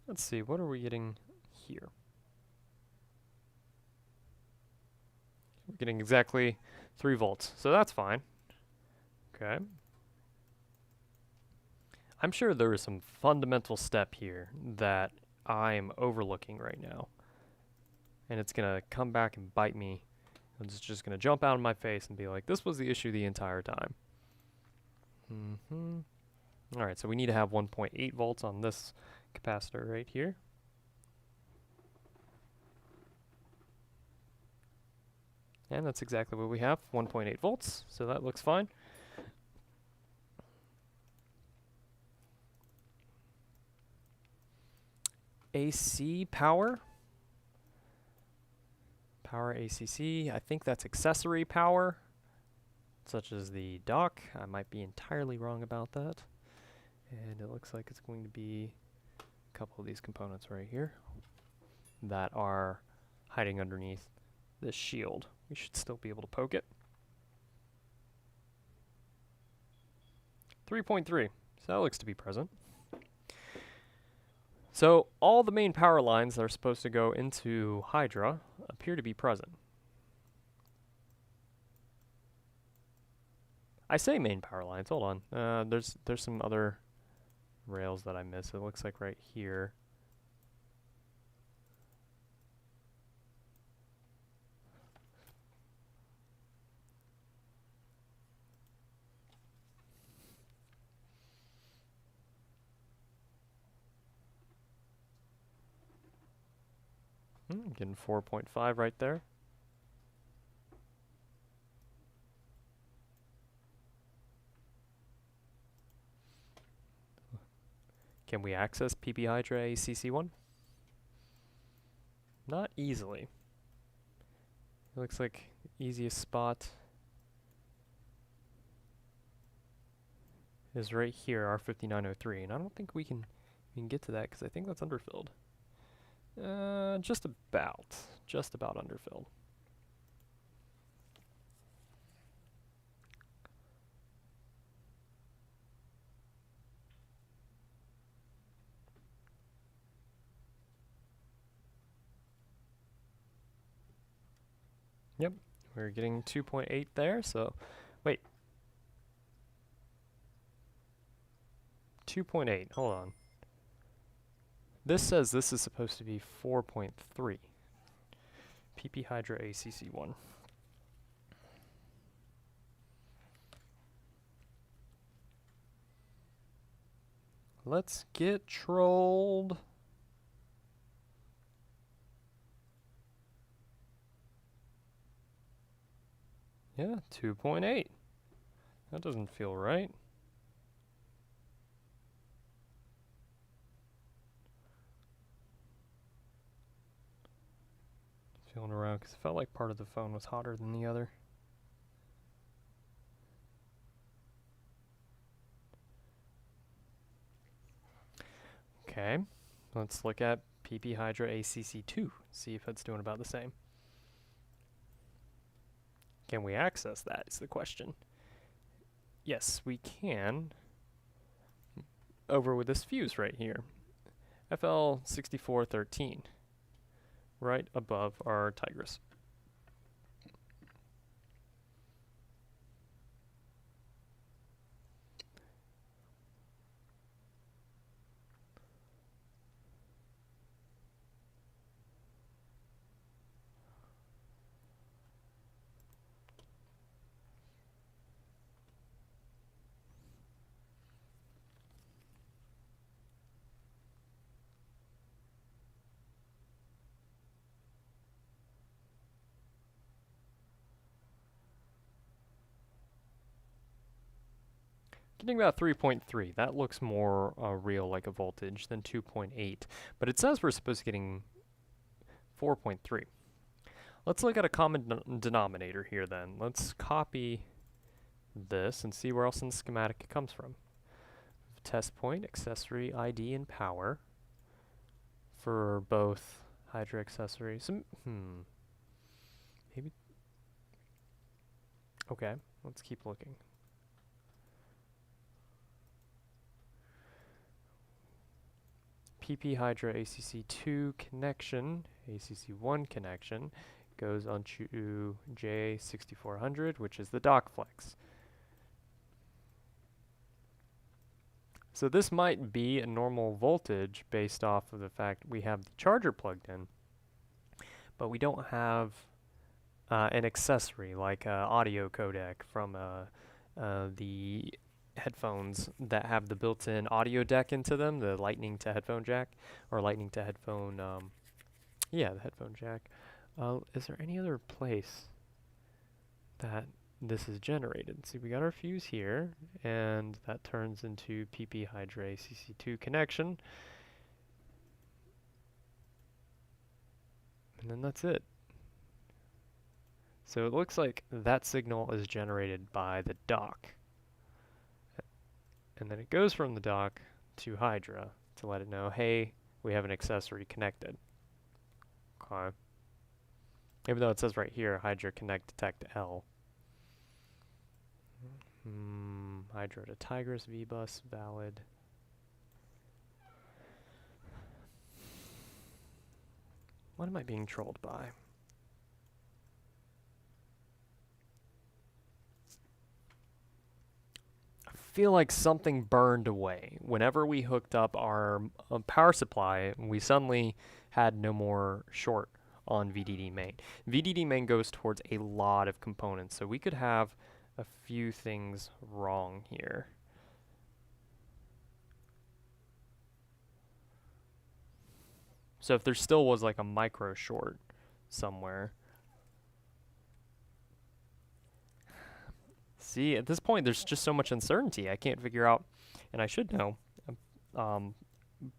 A: Let's see, what are we getting here? We're getting exactly 3 volts, so that's fine. Okay. I'm sure there is some fundamental step here that I'm overlooking right now. And it's going to come back and bite me. It's just going to jump out of my face and be like, this was the issue the entire time. Alright, so we need to have 1.8 volts on this capacitor right here. And that's exactly what we have, 1.8 volts, so that looks fine. AC power. Power ACC, I think that's accessory power, such as the dock. I might be entirely wrong about that. And it looks like it's going to be a couple of these components right here that are hiding underneath this shield. We should still be able to poke it. 3.3, so that looks to be present. So all the main power lines that are supposed to go into Hydra appear to be present. I say main power lines, hold on. There's some other rails that I missed. It looks like right here. Getting 4.5 right there. Can we access PP Hydra ACC1? Not easily. It looks like the easiest spot is right here, R5903, and I don't think we can get to that because I think that's underfilled. Just about underfilled. Yep, we're getting 2.8 there, so wait. 2.8, hold on. This says this is supposed to be 4.3. PP Hydra ACC1. Let's get trolled. Yeah, 2.8. That doesn't feel right. Feeling around because it felt like part of the phone was hotter than the other. Okay, let's look at PP Hydra ACC2, see if it's doing about the same. Can we access that is the question. Yes, we can. Over with this fuse right here. FL6413. Right above our Tigris. Getting about 3.3. That looks more real like a voltage than 2.8. But it says we're supposed to be getting 4.3. Let's look at a common denominator here then. Let's copy this and see where else in the schematic it comes from. Test point, accessory, ID, and power for both Hydra accessories. Maybe. Okay, let's keep looking. PP Hydra ACC2 connection, ACC1 connection, goes onto J6400, which is the dock flex. So this might be a normal voltage based off of the fact we have the charger plugged in, but we don't have an accessory like an audio codec from the headphones that have the built-in audio deck into them, the lightning to headphone jack, or lightning to headphone, yeah, the headphone jack. Is there any other place that this is generated? See, we got our fuse here, and that turns into PP Hydra ACC2 connection. And then that's it. So it looks like that signal is generated by the dock. And then it goes from the dock to Hydra to let it know, hey, we have an accessory connected. Okay. Even though it says right here, Hydra connect detect L. Hydra to Tigris VBus valid. What am I being trolled by? Feel like something burned away. Whenever we hooked up our power supply, we suddenly had no more short on VDD main. VDD main goes towards a lot of components, so we could have a few things wrong here. So if there still was like a micro short somewhere. See, at this point, there's just so much uncertainty. I can't figure out, and I should know,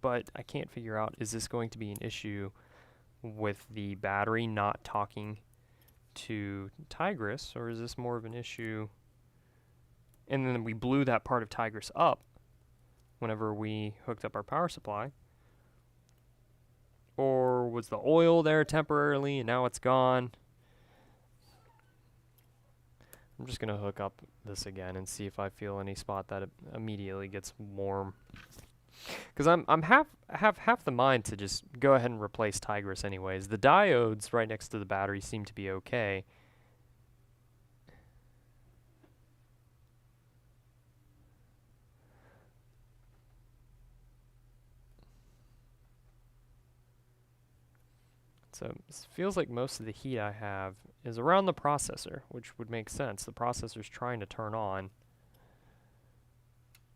A: but I can't figure out, is this going to be an issue with the battery not talking to Tigris, or is this more of an issue, and then we blew that part of Tigris up whenever we hooked up our power supply, or was the oil there temporarily and now it's gone. I'm just gonna hook up this again and see if I feel any spot that it immediately gets warm. Because I'm half the mind to just go ahead and replace Tigris anyways. The diodes right next to the battery seem to be okay. So it feels like most of the heat I have is around the processor, which would make sense. The processor's trying to turn on.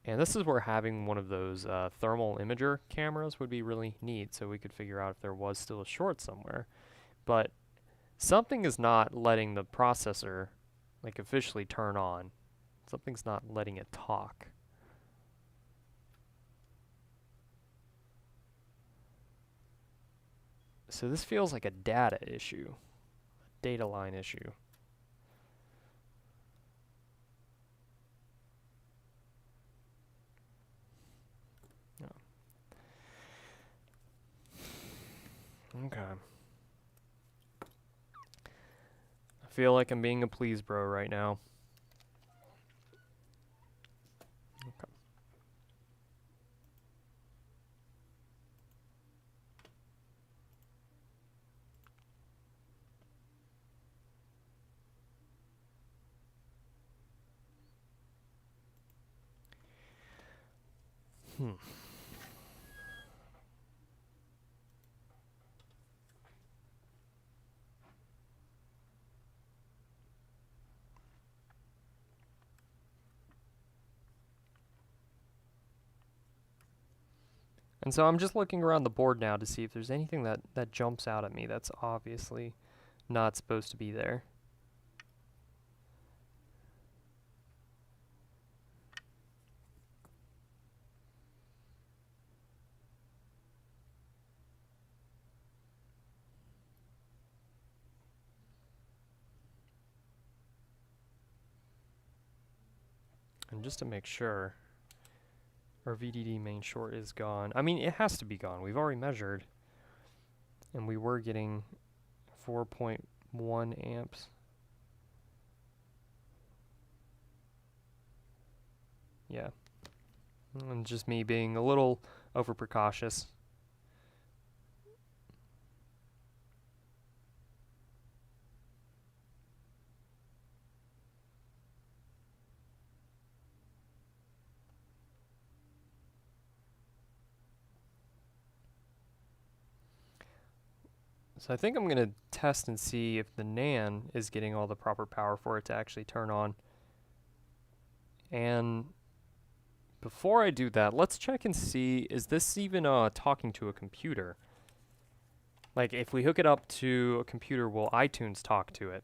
A: And this is where having one of those thermal imager cameras would be really neat, so we could figure out if there was still a short somewhere. But something is not letting the processor like officially turn on. Something's not letting it talk. So this feels like a data issue, a data line issue. Okay. I feel like I'm being a please bro right now. Okay. And so I'm just looking around the board now to see if there's anything that jumps out at me that's obviously not supposed to be there. And just to make sure, our VDD main short is gone. I mean, it has to be gone. We've already measured, and we were getting 4.1 amps. Yeah. And just me being a little over precautious. So I think I'm going to test and see if the NAND is getting all the proper power for it to actually turn on. And before I do that, let's check and see, is this even talking to a computer? Like, if we hook it up to a computer, will iTunes talk to it?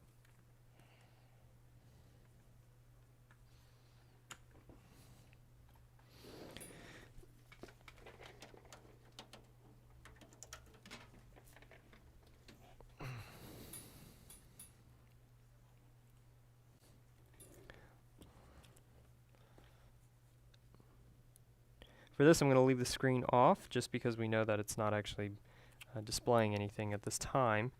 A: For this, I'm going to leave the screen off just because we know that it's not actually displaying anything at this time.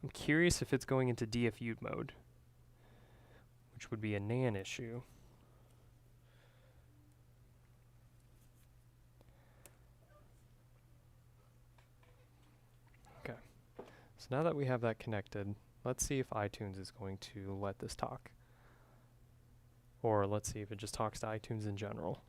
A: I'm curious if it's going into DFU mode, which would be a NAND issue. Okay, so now that we have that connected, let's see if iTunes is going to let this talk. Or let's see if it just talks to iTunes in general.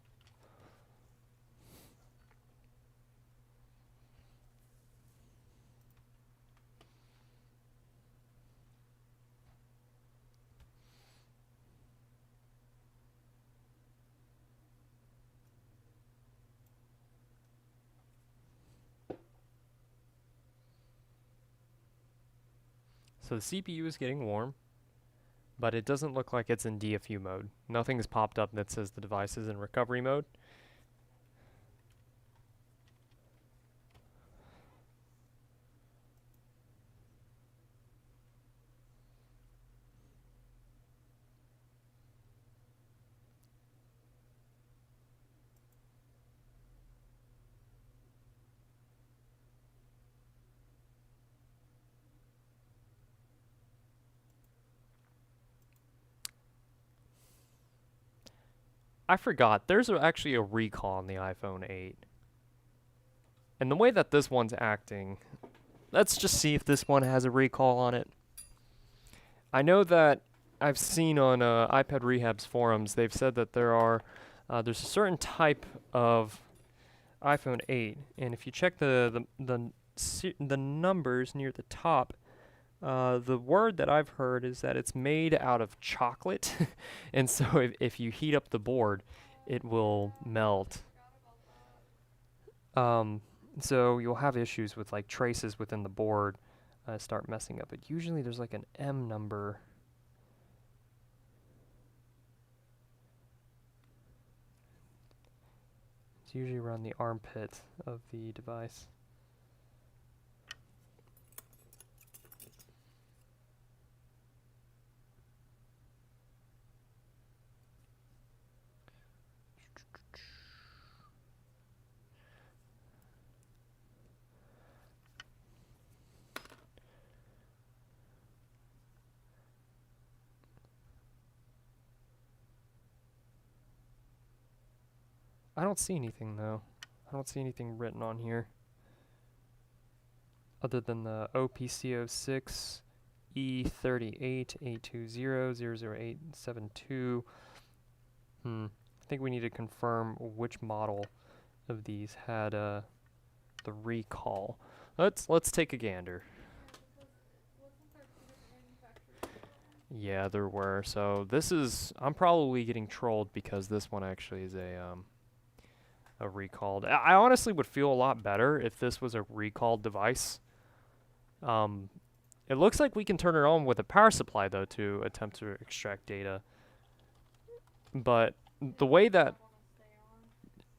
A: So the CPU is getting warm, but it doesn't look like it's in DFU mode. Nothing's popped up that says the device is in recovery mode. I forgot. There's actually a recall on the iPhone 8. And the way that this one's acting, let's just see if this one has a recall on it. I know that I've seen on iPad Rehab's forums, they've said that there's a certain type of iPhone 8, and if you check the numbers near the top, the word that I've heard is that it's made out of chocolate, and so if you heat up the board, it will melt. So you'll have issues with like traces within the board start messing up. But usually there's like an M number. It's usually around the armpit of the device. I don't see anything though. I don't see anything written on here other than the OPC06 E38-820-00872. I think we need to confirm which model of these had the recall. Let's take a gander. Yeah, there were. So this is, I'm probably getting trolled because this one actually is a recalled. I honestly would feel a lot better if this was a recalled device. It looks like we can turn it on with a power supply though to attempt to extract data. But the way that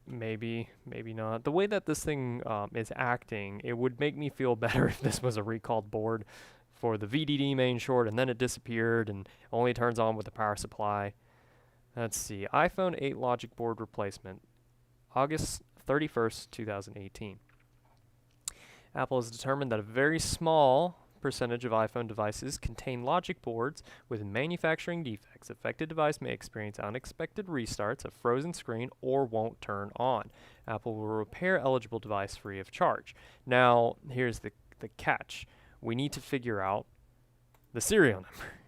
A: maybe not. The way that this thing is acting, it would make me feel better if this was a recalled board for the VDD main short and then it disappeared and only turns on with the power supply. Let's see. iPhone 8 logic board replacement. August 31st, 2018. Apple has determined that a very small percentage of iPhone devices contain logic boards with manufacturing defects. Affected device may experience unexpected restarts, a frozen screen, or won't turn on. Apple will repair eligible device free of charge. Now, here's the catch. We need to figure out the serial number.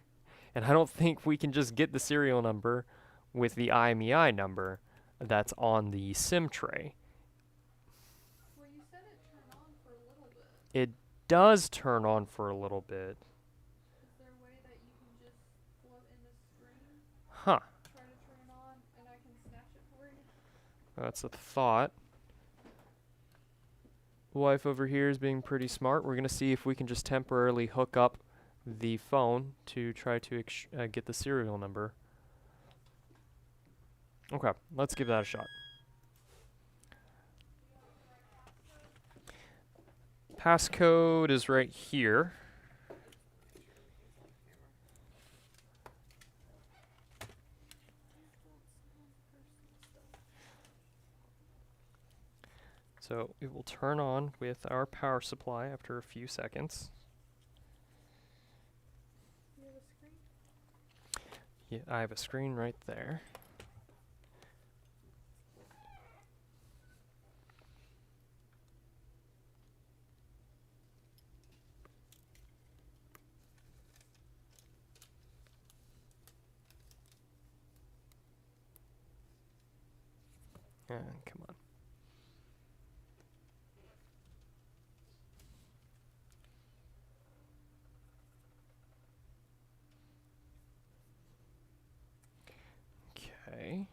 A: And I don't think we can just get the serial number with the IMEI number that's on the SIM tray.
B: Well, you said it turned on for a little bit.
A: It does turn on for a little bit.
B: Is there a way that you can just float in the screen?
A: Huh.
B: Try to turn it on and I can snatch it for you?
A: That's a thought. Wife over here is being pretty smart. We're going to see if we can just temporarily hook up the phone to try to get the serial number. Okay, let's give that a shot. Passcode is right here. So it will turn on with our power supply after a few seconds.
B: You have a screen?
A: Yeah, I have a screen right there. Come on. Okay.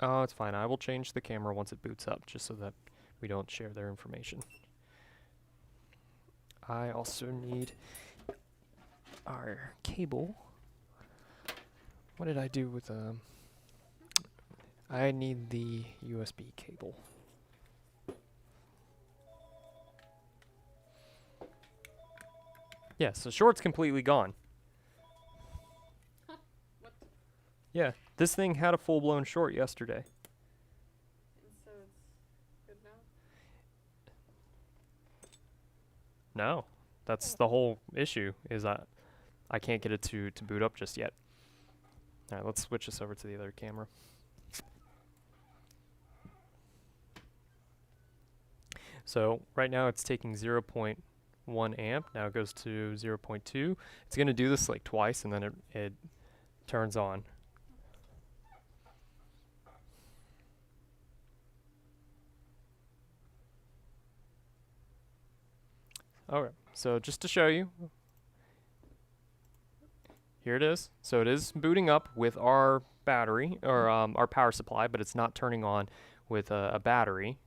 A: Oh, it's fine. I will change the camera once it boots up, just so that we don't share their information. I also need our cable. What did I do with I need the USB cable. Yeah, so short's completely gone.
B: What?
A: Yeah, this thing had a full-blown short yesterday.
B: And so it's good now?
A: No, that's the whole issue, is that I can't get it to boot up just yet. All right, let's switch this over to the other camera. So right now it's taking 0.1 amp. Now it goes to 0.2. It's going to do this like twice, and then it turns on. Alright, so just to show you, here it is. So it is booting up with our battery, or our power supply, but it's not turning on with a battery.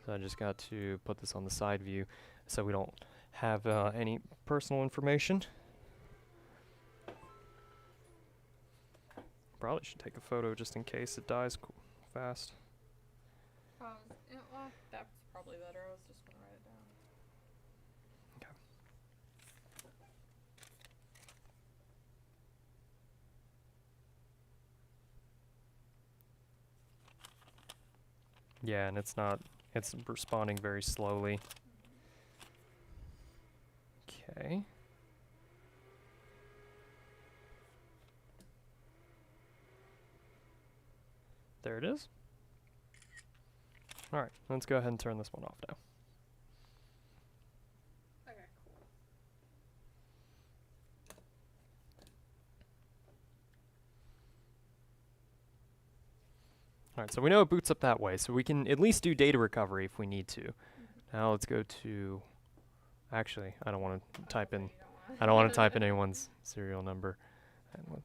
A: So I just got to put this on the side view so we don't have any personal information. Probably should take a photo just in case it dies fast.
B: Well, that's probably better. I was just gonna write it down.
A: Okay. Yeah, and it's responding very slowly. Okay. There it is. Alright, let's go ahead and turn this one off now.
B: Okay, cool.
A: Alright, so we know it boots up that way, so we can at least do data recovery if we need to. Now let's go to, actually, I don't want to type in, I don't want to type in anyone's serial number. And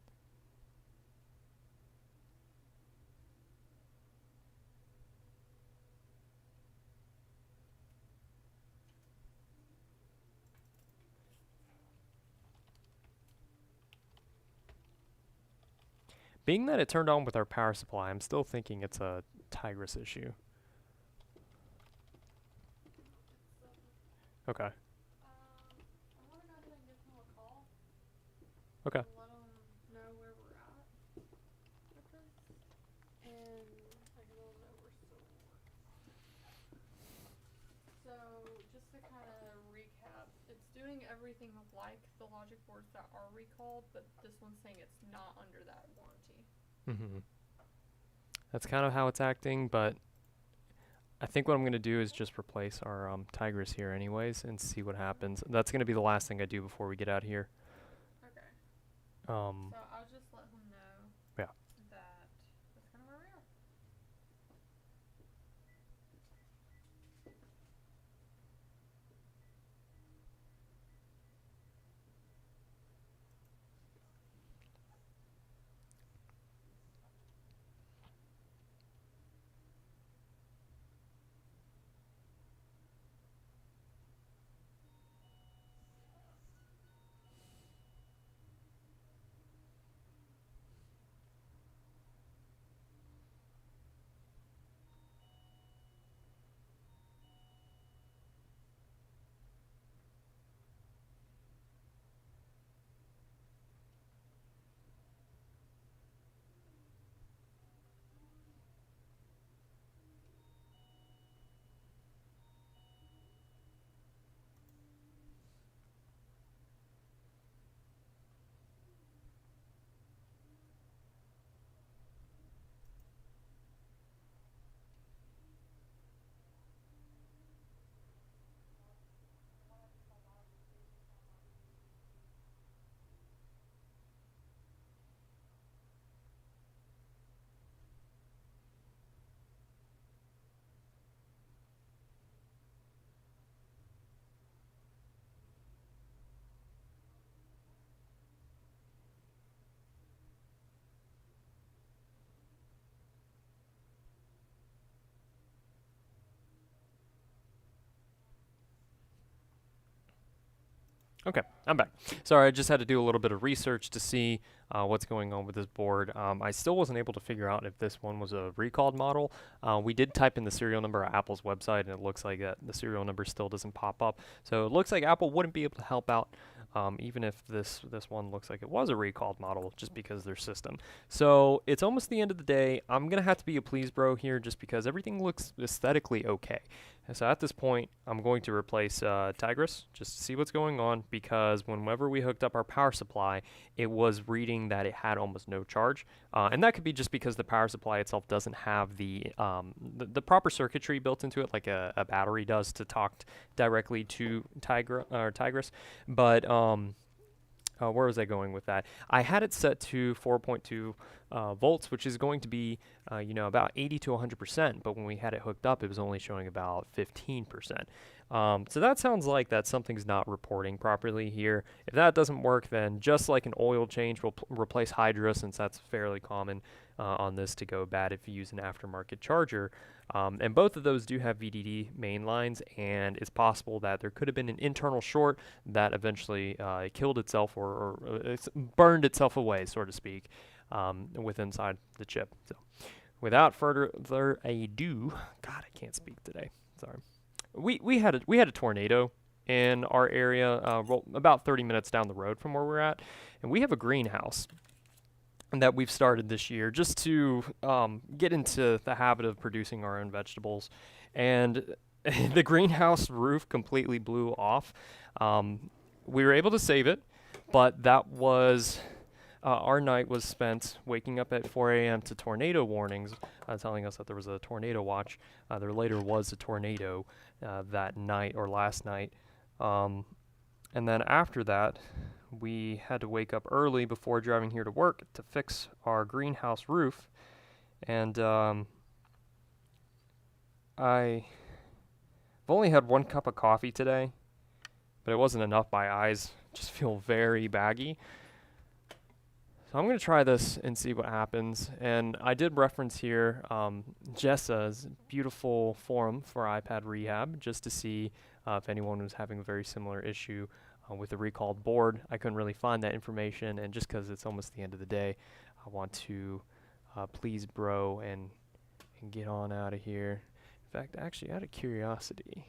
A: being that it turned on with our power supply, I'm still thinking it's a Tigris issue. Okay.
B: I want to go ahead and give him a call.
A: Okay.
B: Let him know where we're at with this, and I can let him know we're still working. So, just to kind of recap, it's doing everything like the logic boards that are recalled, but this one's saying it's not under that warranty.
A: Mm-hmm. That's kind of how it's acting, but I think what I'm going to do is just replace our Tigris here anyways and see what happens. That's going to be the last thing I do before we get out of here.
B: Okay. So
A: Um,
B: I'll just let him know
A: Yeah.
B: that that's kind of where we are.
A: Okay, I'm back. Sorry, I just had to do a little bit of research to see what's going on with this board. I still wasn't able to figure out if this one was a recalled model. We did type in the serial number of Apple's website, and it looks like that the serial number still doesn't pop up. So it looks like Apple wouldn't be able to help out even if this one looks like it was a recalled model just because of their system. So it's almost the end of the day. I'm gonna have to be a please bro here just because everything looks aesthetically okay. And so at this point, I'm going to replace Tigris just to see what's going on, because whenever we hooked up our power supply, it was reading that it had almost no charge, and that could be just because the power supply itself doesn't have the proper circuitry built into it, like a battery does, to talk directly to Tigris. But where was I going with that? I had it set to 4.2 volts, which is going to be, about 80 to 100%. But when we had it hooked up, it was only showing about 15%. So that sounds like that something's not reporting properly here. If that doesn't work, then just like an oil change, we'll replace Hydra, since that's fairly common on this to go bad if you use an aftermarket charger. And both of those do have VDD main lines, and it's possible that there could have been an internal short that eventually killed itself, or it's burned itself away, so to speak, with inside the chip. So without further ado, God, I can't speak today. Sorry. We had a tornado in our area, about 30 minutes down the road from where we're at, and we have a greenhouse that we've started this year just to get into the habit of producing our own vegetables. And the greenhouse roof completely blew off. We were able to save it, but that was our night was spent waking up at 4 a.m. to tornado warnings, telling us that there was a tornado watch. There later was a tornado that night, or last night. And then after that, we had to wake up early before driving here to work to fix our greenhouse roof. And I've only had 1 cup of coffee today, but it wasn't enough. My eyes just feel very baggy. So I'm going to try this and see what happens. And I did reference here Jessa's beautiful forum for iPad rehab, just to see if anyone was having a very similar issue with the recalled board. I couldn't really find that information, and just because it's almost the end of the day, I want to please bro and get on out of here. In fact, actually, out of curiosity,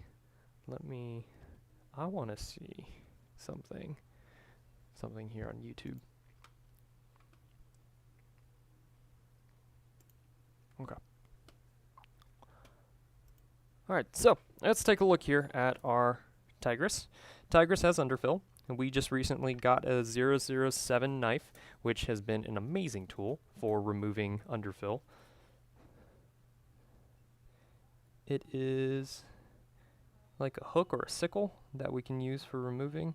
A: I want to see something here on YouTube. Okay. All right, so let's take a look here at our Tigris. Tigris has underfill, and we just recently got a 007 knife, which has been an amazing tool for removing underfill. It is like a hook or a sickle that we can use for removing.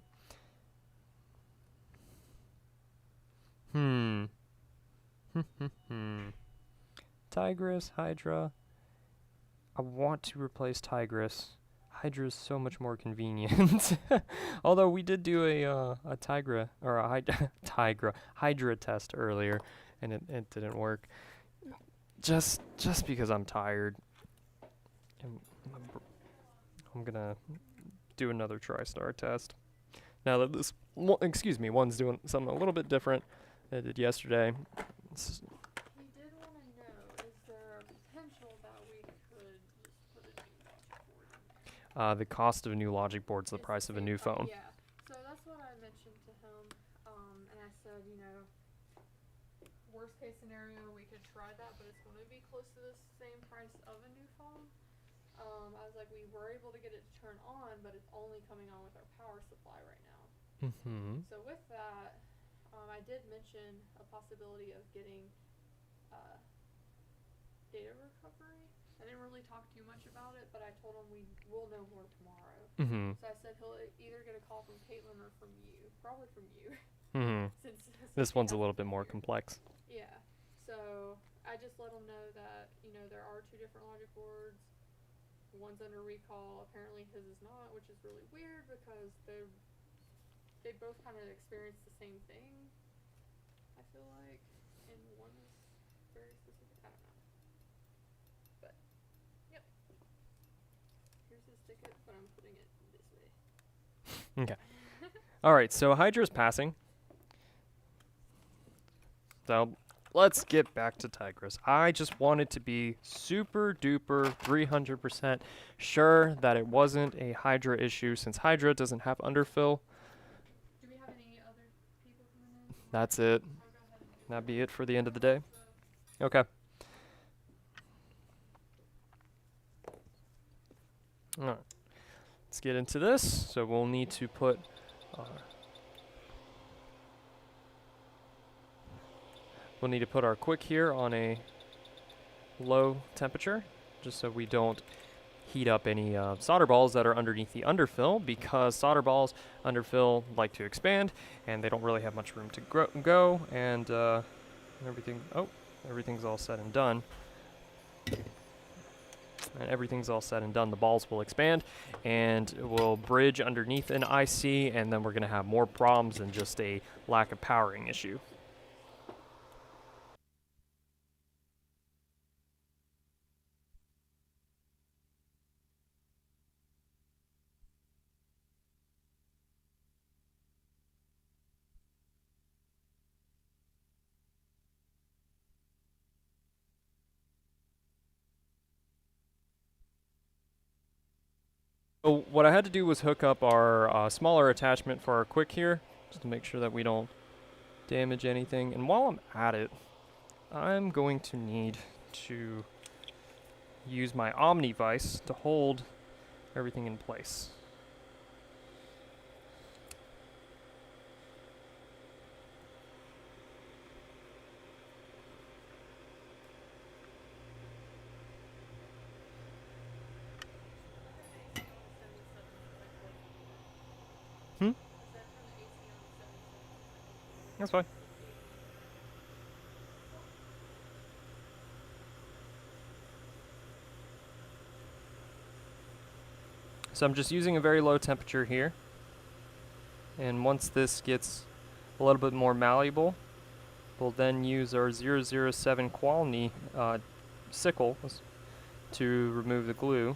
A: Tigris, Hydra. I want to replace Tigris. Hydra is so much more convenient. Although we did do a Tigra, or a Hydra test earlier, and it didn't work. Just because I'm tired. I'm gonna do another TriStar test. Now that this, one's doing something a little bit different than it did yesterday.
B: We did want to know, is there a potential that we could just put a new logic board in there?
A: The cost of a new logic board is the
B: It's
A: price of a
B: same
A: new phone.
B: Yeah. So that's what I mentioned to him, and I said, worst case scenario, we could try that, but it's going to be close to the same price of a new phone. I was like, we were able to get it to turn on, but it's only coming on with our power supply right now. So with that, I did mention a possibility of getting data recovery. I didn't really talk too much about it, but I told him we will know more tomorrow. So I said he'll either get a call from Caitlin or from you. Probably from you. since
A: This one's a little bit more complex.
B: Yeah. So I just let him know that, there are 2 different logic boards. One's under recall. Apparently his is not, which is really weird because they both kind of experience the same thing, I feel like. And one is very specific. I don't know. But, yep. Here's his ticket, but I'm putting it this way.
A: Okay. All right, so Hydra's passing. So let's get back to Tigris. I just wanted to be super duper 300% sure that it wasn't a Hydra issue, since Hydra doesn't have underfill.
B: Do we have
A: That's it. That'd be it for the end of the day. Okay. All right. Let's get into this. So we'll need to put our quick here on a low temperature, just so we don't heat up any solder balls that are underneath the underfill, because solder balls underfill like to expand and they don't really have much room to go, and everything's all said and done. And everything's all said and done, the balls will expand and will bridge underneath an IC, and then we're going to have more problems than just a lack of powering issue. So what I had to do was hook up our smaller attachment for our quick here, just to make sure that we don't damage anything. And while I'm at it, I'm going to need to use my Omni vise to hold everything in place. Hmm? That's fine. So I'm just using a very low temperature here. And once this gets a little bit more malleable, we'll then use our 007 quality sickle to remove the glue.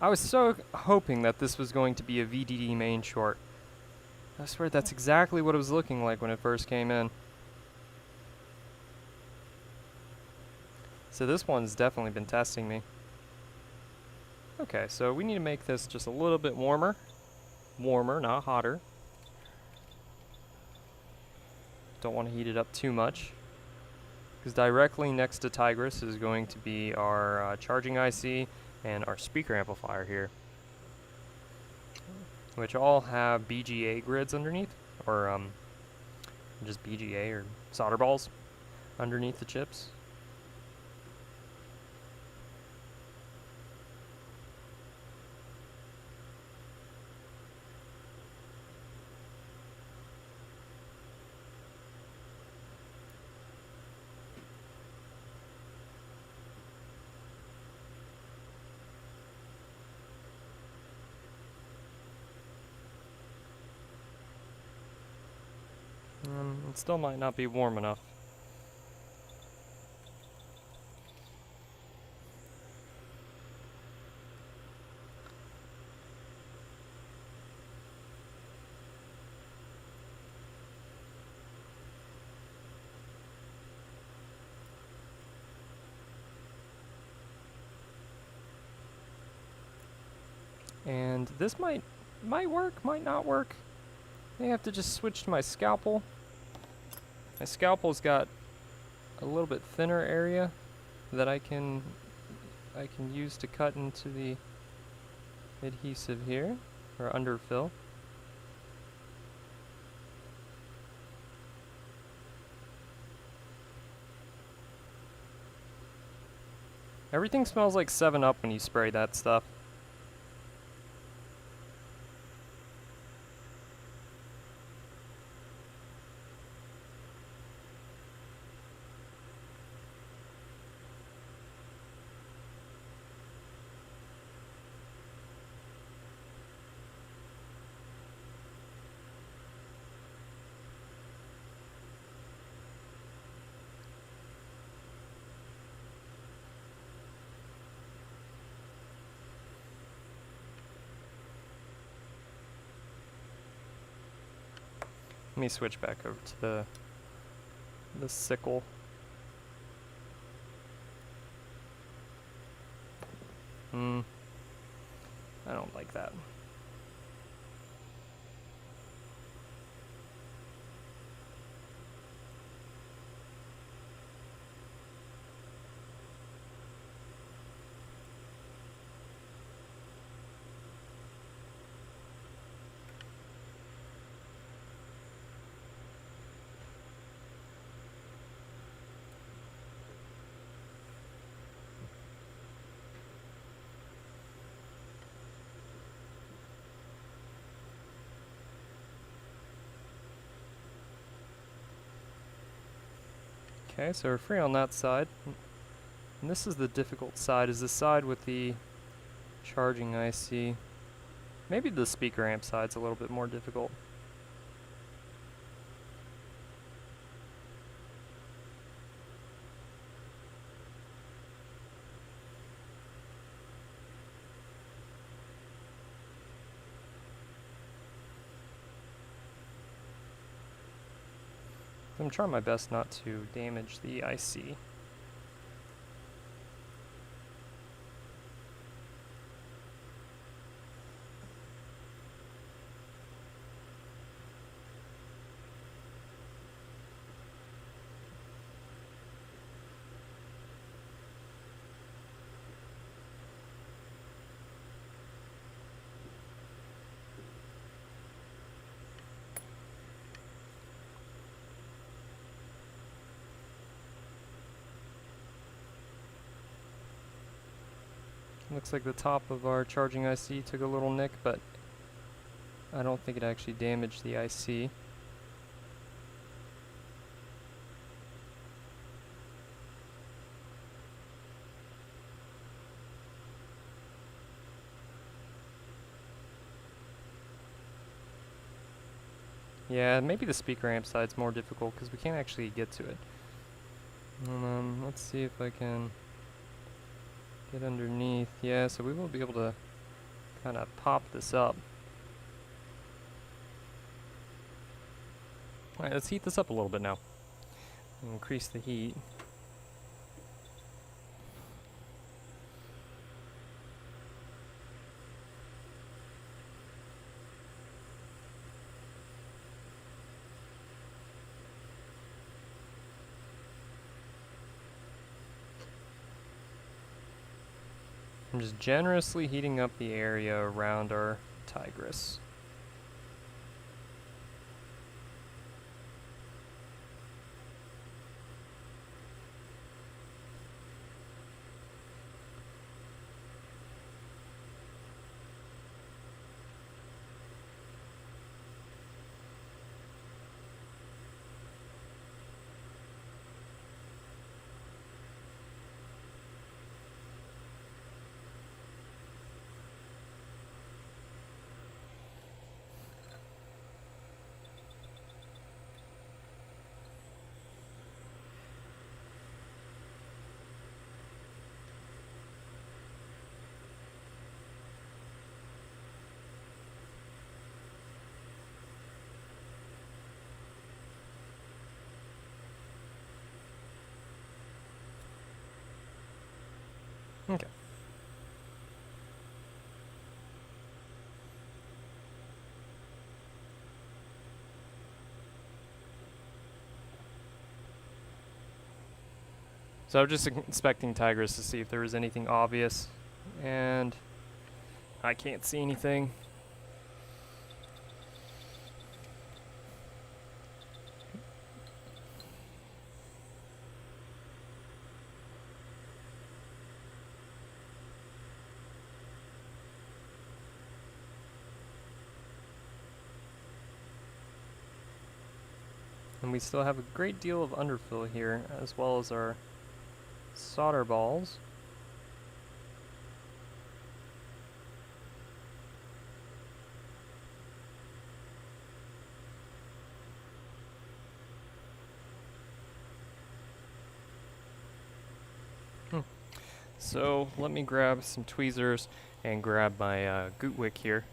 A: I was so hoping that this was going to be a VDD main short. I swear that's exactly what it was looking like when it first came in. So this one's definitely been testing me. Okay, so we need to make this just a little bit warmer. Warmer, not hotter. Don't want to heat it up too much, because directly next to Tigris is going to be our charging IC and our speaker amplifier here, which all have BGA grids underneath, or just BGA or solder balls underneath the chips. It still might not be warm enough. And this might work, might not work. I have to just switch to my scalpel. My scalpel's got a little bit thinner area that I can use to cut into the adhesive here, or underfill. Everything smells like 7-Up when you spray that stuff. Let me switch back over to the sickle. I don't like that. Okay, so we're free on that side. And this is the difficult side, is the side with the charging IC. Maybe the speaker amp side's a little bit more difficult. I'm trying my best not to damage the IC. Looks like the top of our charging IC took a little nick, but I don't think it actually damaged the IC. Yeah, maybe the speaker amp side's more difficult because we can't actually get to it. Let's see if I can get underneath. Yeah, so we will be able to kind of pop this up. Alright, let's heat this up a little bit now. Increase the heat. I'm just generously heating up the area around our Tigris. Okay. So I'm just inspecting Tigris to see if there was anything obvious, and I can't see anything. And we still have a great deal of underfill here, as well as our solder balls. So let me grab some tweezers and grab my goot wick here.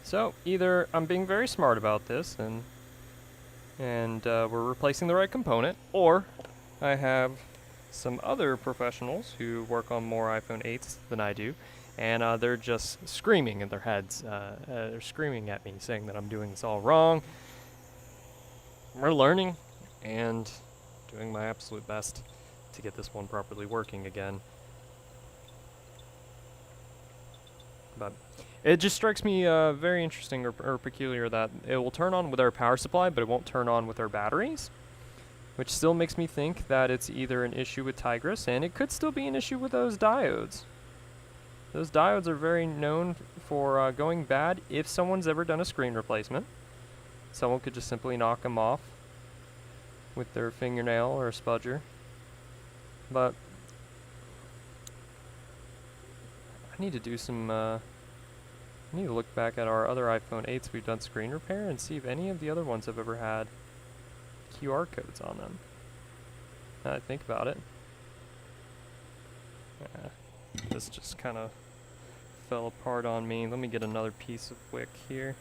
A: So either I'm being very smart about this and we're replacing the right component, or I have some other professionals who work on more iPhone 8s than I do, and they're just screaming in their heads. They're screaming at me, saying that I'm doing this all wrong. We're learning and doing my absolute best to get this one properly working again. But it just strikes me very interesting or peculiar that it will turn on with our power supply, but it won't turn on with our batteries, which still makes me think that it's either an issue with Tigris, and it could still be an issue with those diodes. Those diodes are very known for going bad if someone's ever done a screen replacement. Someone could just simply knock them off with their fingernail or a spudger. But I need to do some, I need to look back at our other iPhone 8s we've done screen repair and see if any of the other ones have ever had QR codes on them. Now I think about it. This just kind of fell apart on me. Let me get another piece of wick here.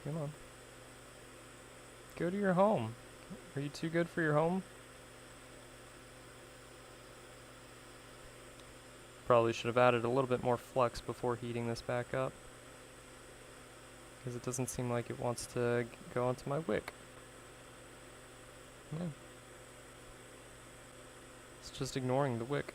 A: Come on. Go to your home. Are you too good for your home? Probably should have added a little bit more flux before heating this back up, because it doesn't seem like it wants to go onto my wick. Yeah. It's just ignoring the wick.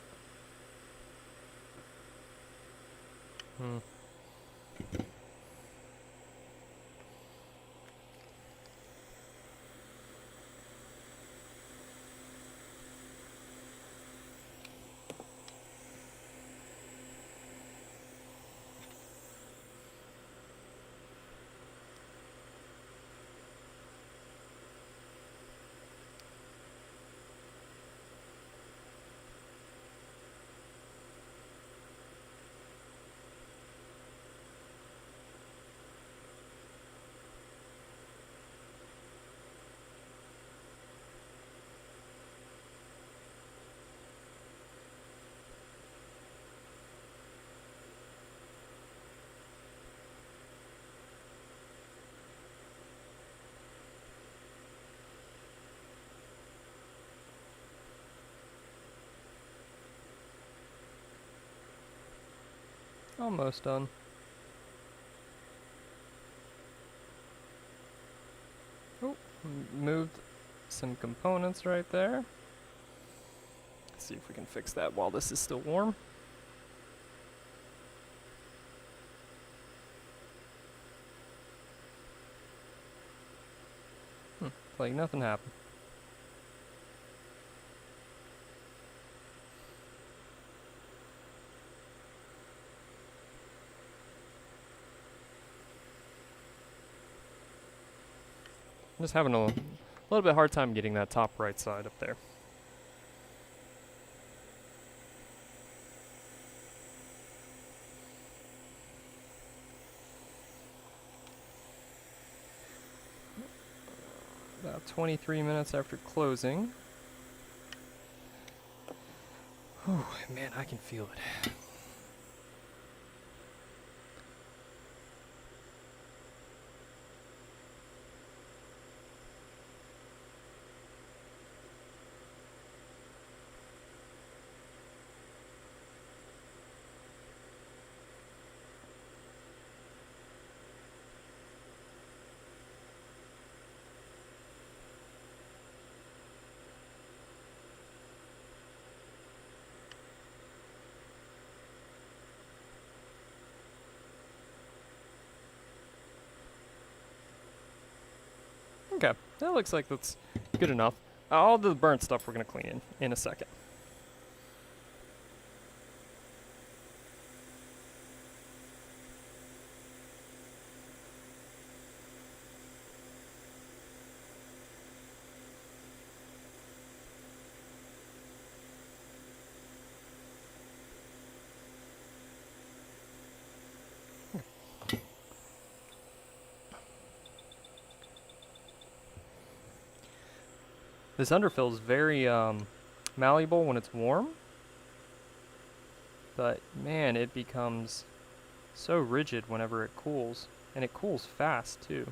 A: Almost done. Oh, moved some components right there. Let's see if we can fix that while this is still warm. Like nothing happened. I'm just having a little bit hard time getting that top right side up there. About 23 minutes after closing. Oh man, I can feel it. Okay, that looks like that's good enough. All the burnt stuff we're going to clean in a second. This underfill is very malleable when it's warm, but man, it becomes so rigid whenever it cools, and it cools fast too.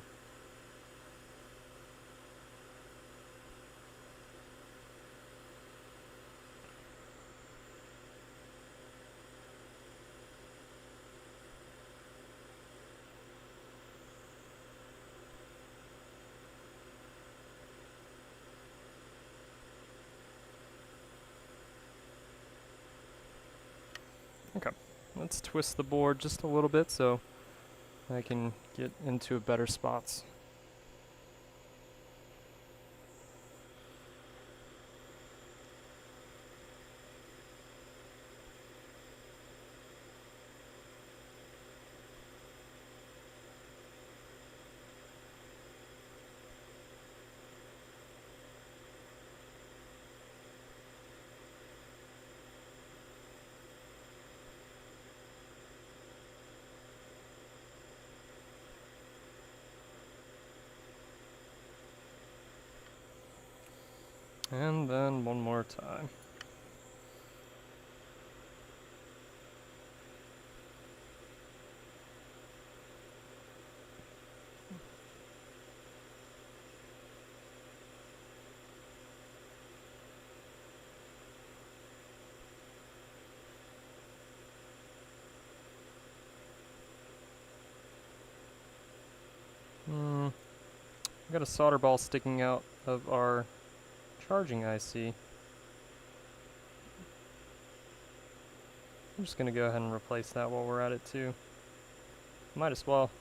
A: Okay, let's twist the board just a little bit so I can get into better spots. And then one more time. Got a solder ball sticking out of our charging IC. I'm just gonna go ahead and replace that while we're at it too. Might as well.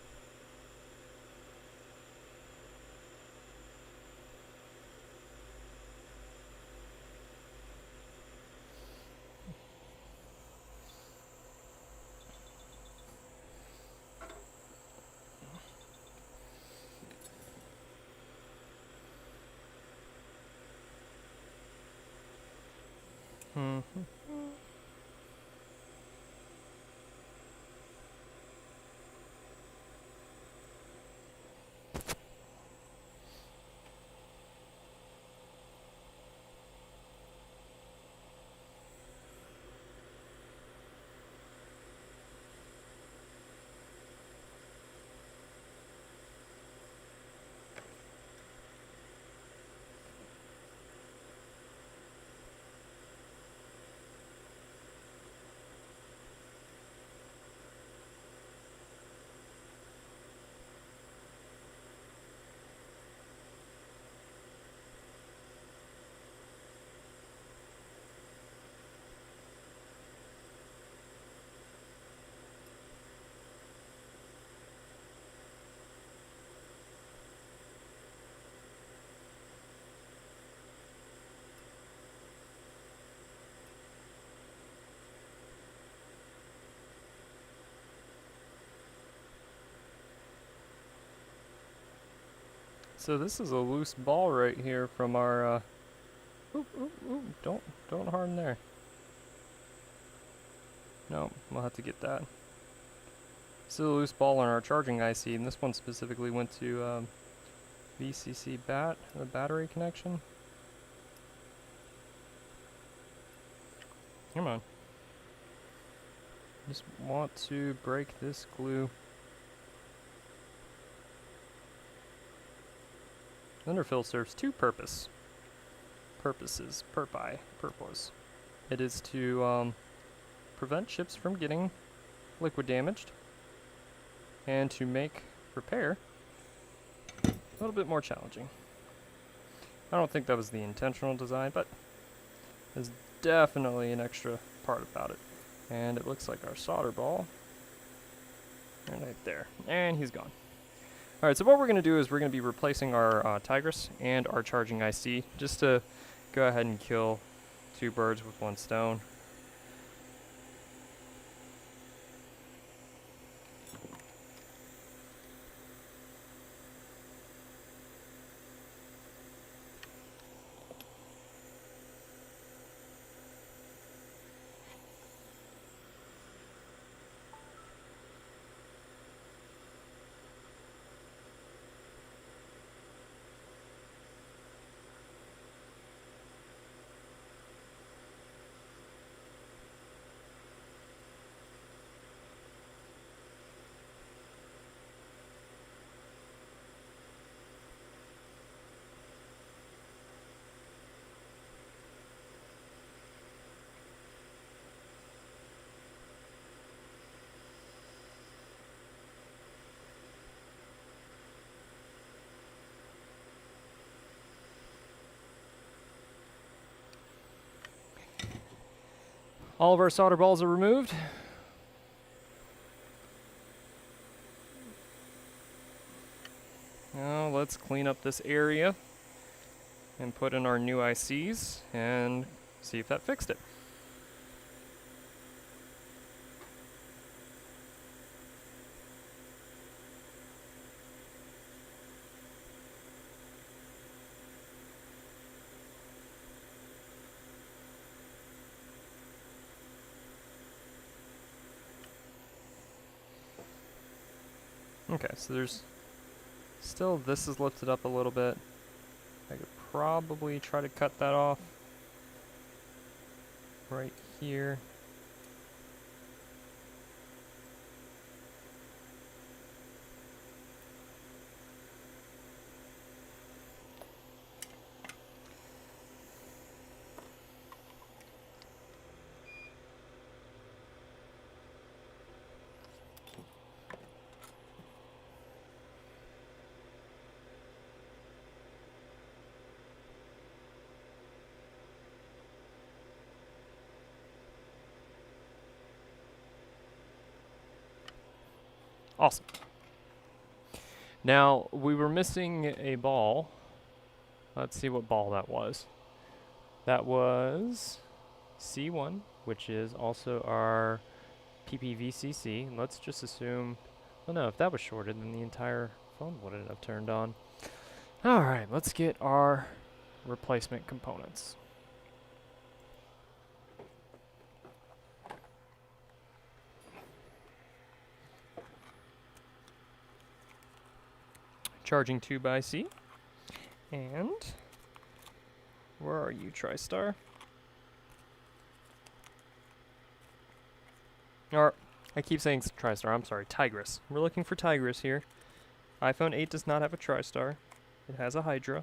A: So this is a loose ball right here from our, don't harden there. No, we'll have to get that. This is a loose ball on our charging IC, and this one specifically went to VCC the battery connection. Come on. Just want to break this glue. Underfill serves two purposes. It is to prevent chips from getting liquid damaged and to make repair a little bit more challenging. I don't think that was the intentional design, but there's definitely an extra part about it. And it looks like our solder ball right there, and he's gone. Alright, so what we're going to do is we're going to be replacing our Tigris and our charging IC just to go ahead and kill two birds with one stone. All of our solder balls are removed. Now let's clean up this area and put in our new ICs and see if that fixed it. Okay, so there's still, this is lifted up a little bit. I could probably try to cut that off right here. Awesome. Now, we were missing a ball. Let's see what ball that was. That was C1, which is also our PPVCC. And let's just assume, well no, if that was shorted, then the entire phone wouldn't have turned on. Alright, let's get our replacement components. Charging tube IC. And where are you, TriStar? Or I keep saying TriStar, I'm sorry, Tigris. We're looking for Tigris here. iPhone 8 does not have a TriStar. It has a Hydra.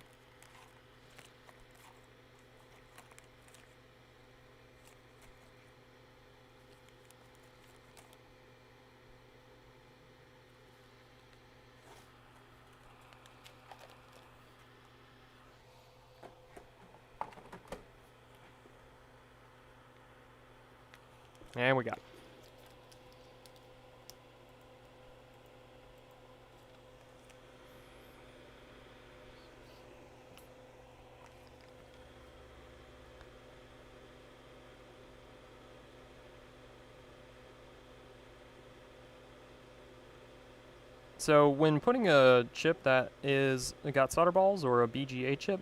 A: And we got it. So when putting a chip that is got solder balls or a BGA chip,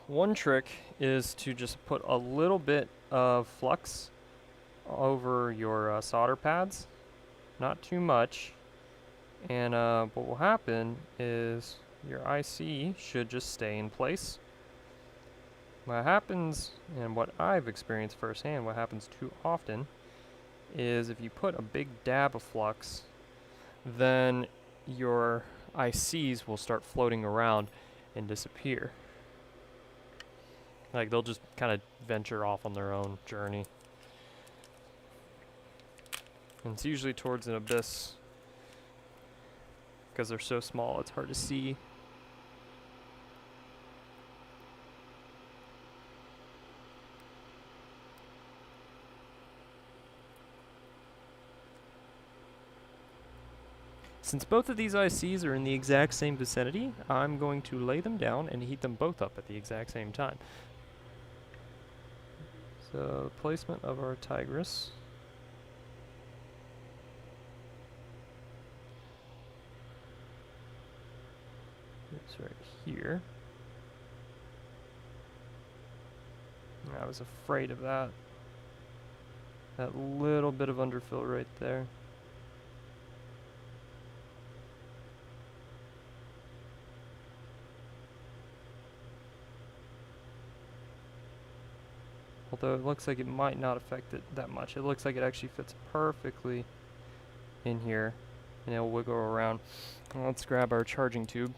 A: one trick is to just put a little bit of flux over your solder pads, not too much, and what will happen is your IC should just stay in place. What happens, and what I've experienced firsthand, what happens too often, is if you put a big dab of flux, then your ICs will start floating around and disappear. Like they'll just kind of venture off on their own journey. And it's usually towards an abyss. Because they're so small, it's hard to see. Since both of these ICs are in the exact same vicinity, I'm going to lay them down and heat them both up at the exact same time. So, placement of our Tigris. It's right here. I was afraid of that. That little bit of underfill right there. Although it looks like it might not affect it that much. It looks like it actually fits perfectly in here, and it'll wiggle around. Well, let's grab our charging tube.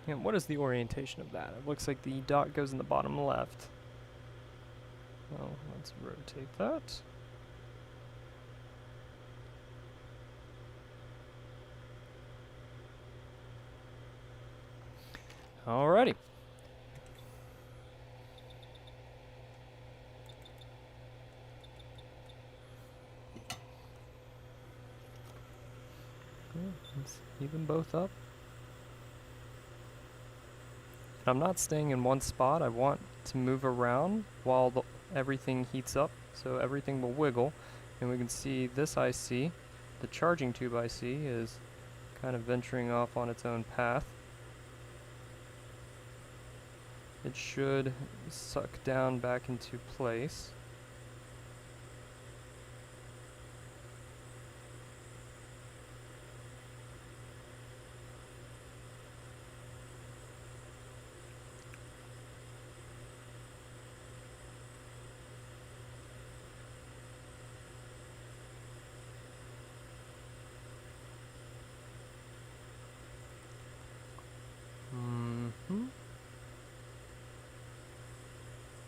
A: And what is the orientation of that? It looks like the dot goes in the bottom left. Well, let's rotate that. Alrighty. Let's heat them both up. I'm not staying in one spot. I want to move around while everything heats up, so everything will wiggle. And we can see this IC, the charging tube IC, is kind of venturing off on its own path. It should suck down back into place.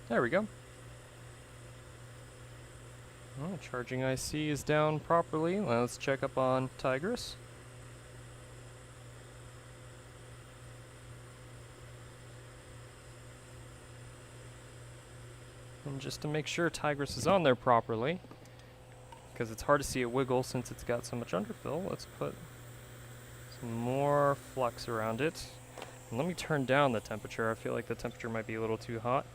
A: There we go. Well, charging IC is down properly. Let's check up on Tigris. And just to make sure Tigris is on there properly, because it's hard to see it wiggle since it's got so much underfill, let's put some more flux around it. And let me turn down the temperature. I feel like the temperature might be a little too hot.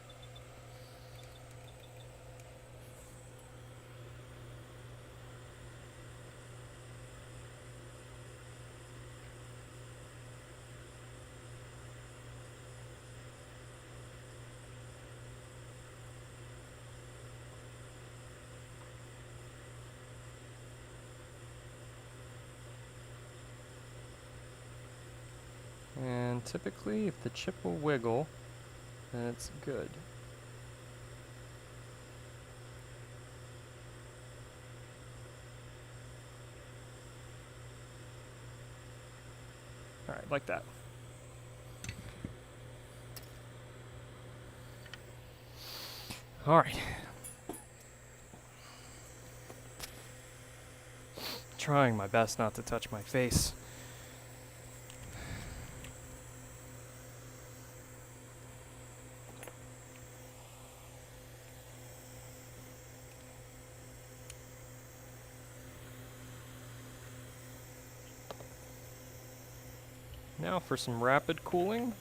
A: And typically, if the chip will wiggle, then it's good. Alright, like that. Alright. Trying my best not to touch my face. Now for some rapid cooling.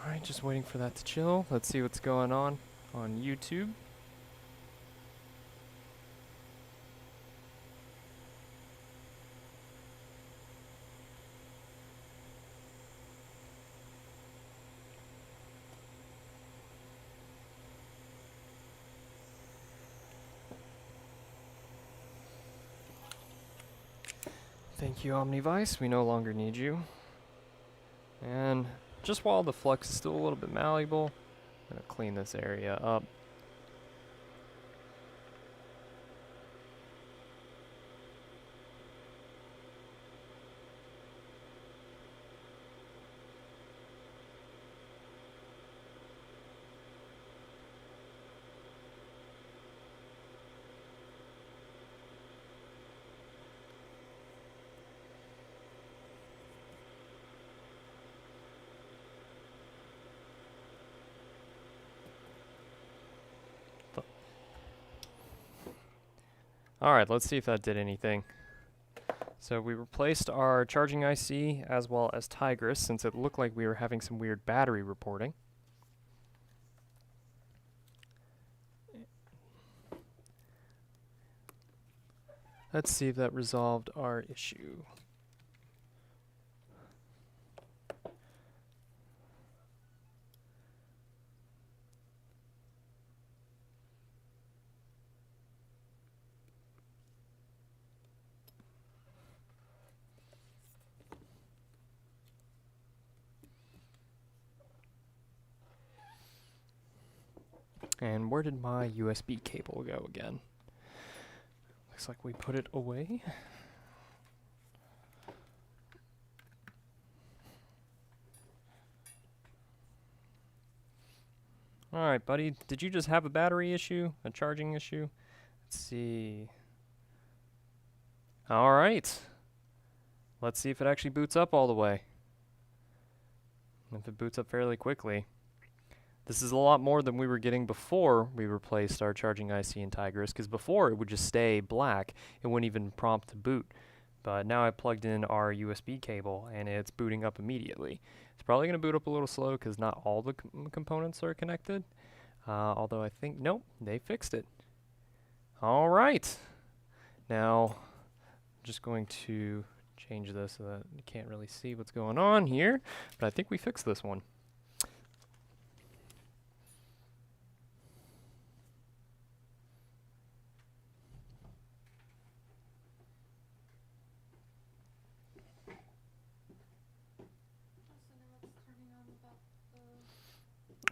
A: Alright, just waiting for that to chill. Let's see what's going on YouTube. Thank you, Omnivice. We no longer need you. And just while the flux is still a little bit malleable, gonna clean this area up. Alright, let's see if that did anything. So we replaced our charging IC as well as Tigris since it looked like we were having some weird battery reporting. Let's see if that resolved our issue. And where did my USB cable go again? Looks like we put it away. Alright, buddy, did you just have a battery issue? A charging issue? Let's see. Alright. Let's see if it actually boots up all the way. If it boots up fairly quickly. This is a lot more than we were getting before we replaced our charging IC in Tigris, because before it would just stay black. It wouldn't even prompt to boot. But now I plugged in our USB cable and it's booting up immediately. It's probably going to boot up a little slow because not all the components are connected. Although I think, nope, they fixed it. All right. Now, I'm just going to change this so that you can't really see what's going on here. But I think we fixed this one.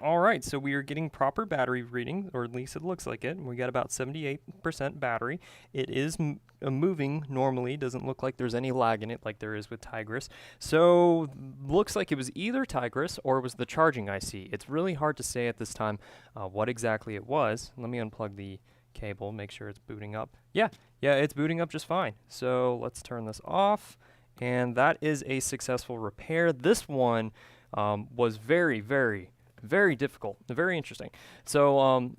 A: Alright, so we are getting proper battery reading, or at least it looks like it. We got about 78% battery. It is moving normally, doesn't look like there's any lag in it like there is with Tigris. So, looks like it was either Tigris or it was the charging IC. It's really hard to say at this time what exactly it was. Let me unplug the cable, make sure it's booting up. Yeah, it's booting up just fine. So, let's turn this off. And that is a successful repair. This one was very difficult, very interesting. So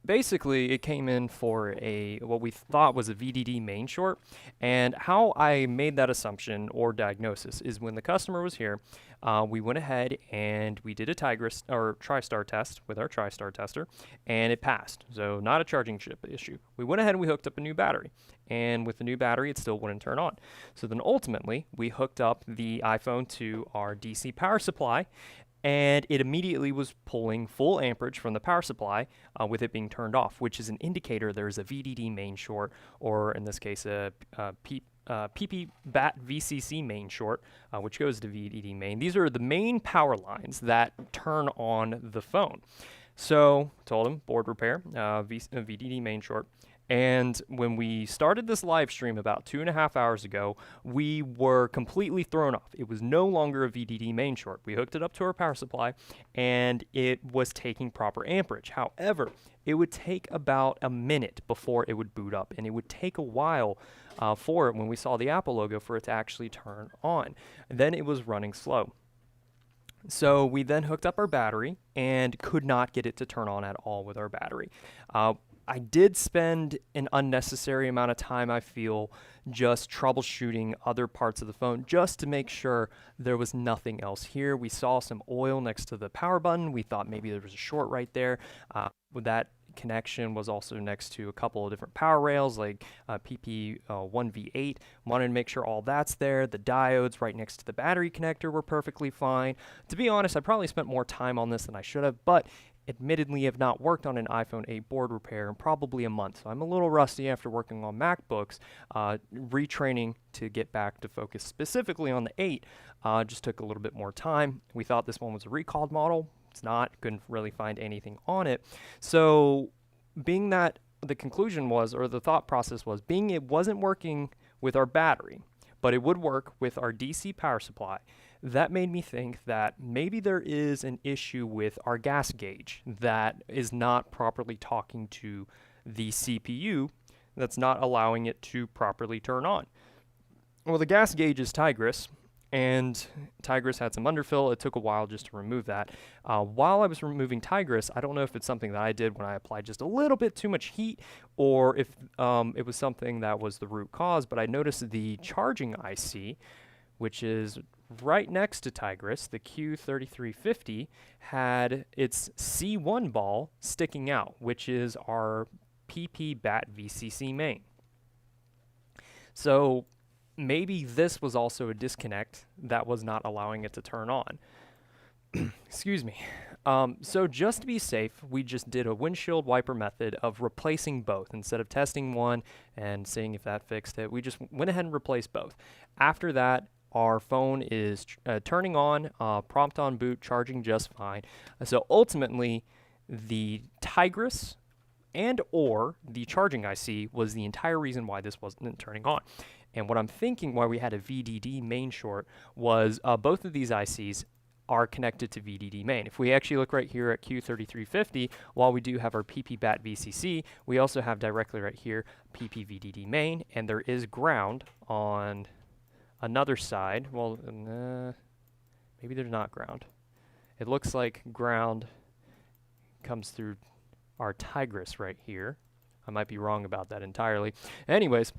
A: basically it came in for what we thought was a VDD main short, and how I made that assumption or diagnosis is when the customer was here, we went ahead and we did a Tigris or TriStar test with our TriStar tester, and it passed. So not a charging chip issue. We went ahead and we hooked up a new battery, and with the new battery it still wouldn't turn on. So then ultimately we hooked up the iPhone to our DC power supply, and it immediately was pulling full amperage from the power supply with it being turned off, which is an indicator there's a VDD main short, or in this case a PP BAT VCC main short, which goes to VDD main. These are the main power lines that turn on the phone. So told him board repair, VDD main short. And when we started this live stream about 2.5 hours ago, we were completely thrown off. It was no longer a VDD main short. We hooked it up to our power supply, and it was taking proper amperage. However, it would take about a minute before it would boot up, and it would take a while for it, when we saw the Apple logo, for it to actually turn on. And then it was running slow. So we then hooked up our battery and could not get it to turn on at all with our battery. I did spend an unnecessary amount of time, I feel, just troubleshooting other parts of the phone just to make sure there was nothing else here. We saw some oil next to the power button. We thought maybe there was a short right there. That connection was also next to a couple of different power rails, like PP1V8. Wanted to make sure all that's there. The diodes right next to the battery connector were perfectly fine. To be honest, I probably spent more time on this than I should have, but admittedly have not worked on an iPhone 8 board repair in probably a month. So I'm a little rusty after working on MacBooks. Retraining to get back to focus specifically on the 8 just took a little bit more time. We thought this one was a recalled model. it's not. Couldn't really find anything on it. So being that the conclusion was, or the thought process was, being it wasn't working with our battery, but it would work with our DC power supply, that made me think that maybe there is an issue with our gas gauge that is not properly talking to the CPU, that's not allowing it to properly turn on. Well, the gas gauge is Tigris, and Tigris had some underfill. It took a while just to remove that. While I was removing Tigris, I don't know if it's something that I did when I applied just a little bit too much heat, or if it was something that was the root cause, but I noticed the charging IC, which is right next to Tigris, the Q3350, had its C1 ball sticking out, which is our PP BAT VCC main. So maybe this was also a disconnect that was not allowing it to turn on. Excuse me. So just to be safe, we just did a windshield wiper method of replacing both. Instead of testing one and seeing if that fixed it, we just went ahead and replaced both. After that, our phone is turning on, prompt on boot, charging just fine. So ultimately, the Tigris and or the charging IC was the entire reason why this wasn't turning on. And what I'm thinking why we had a VDD main short was both of these ICs are connected to VDD main. If we actually look right here at Q3350, while we do have our PPBAT VCC, we also have directly right here PP VDD main, and there is ground on another side. Well, maybe there's not ground. It looks like ground comes through our Tigris right here. I might be wrong about that entirely. Anyways,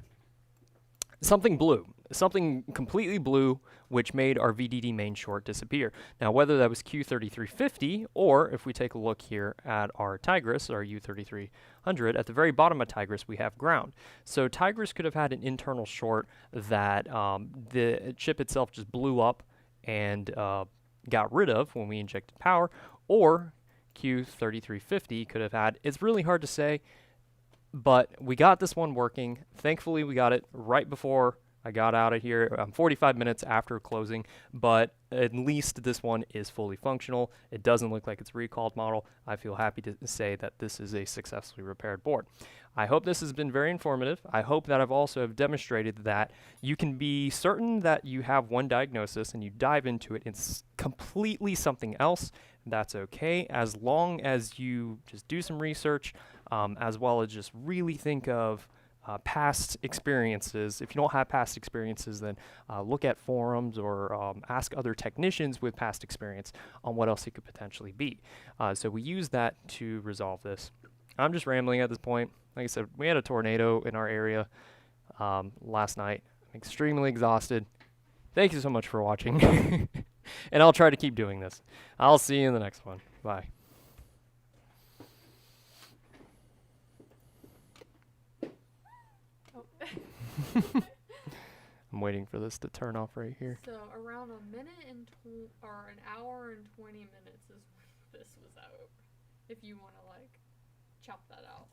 A: something blue, something completely blue, which made our VDD main short disappear. Now, whether that was Q3350, or if we take a look here at our Tigris, our U3300, at the very bottom of Tigris, we have ground. So Tigris could have had an internal short that the chip itself just blew up and got rid of when we injected power, or Q3350 could have had. It's really hard to say, but we got this one working. Thankfully, we got it right before I got out of here, 45 minutes after closing, but at least this one is fully functional. It doesn't look like it's a recalled model. I feel happy to say that this is a successfully repaired board. I hope this has been very informative. I hope that I've also have demonstrated that you can be certain that you have one diagnosis and you dive into it. It's completely something else. That's okay, as long as you just do some research, as well as just really think of past experiences. If you don't have past experiences, then look at forums or ask other technicians with past experience on what else it could potentially be. So we use that to resolve this. I'm just rambling at this point. Like I said, we had a tornado in our area last night. I'm extremely exhausted. Thank you so much for watching. And I'll try to keep doing this. I'll see you in the next one. Bye. I'm waiting for this to turn off right here.
B: So around a minute and or an hour and 20 minutes is when this was out. If you want to like chop that out.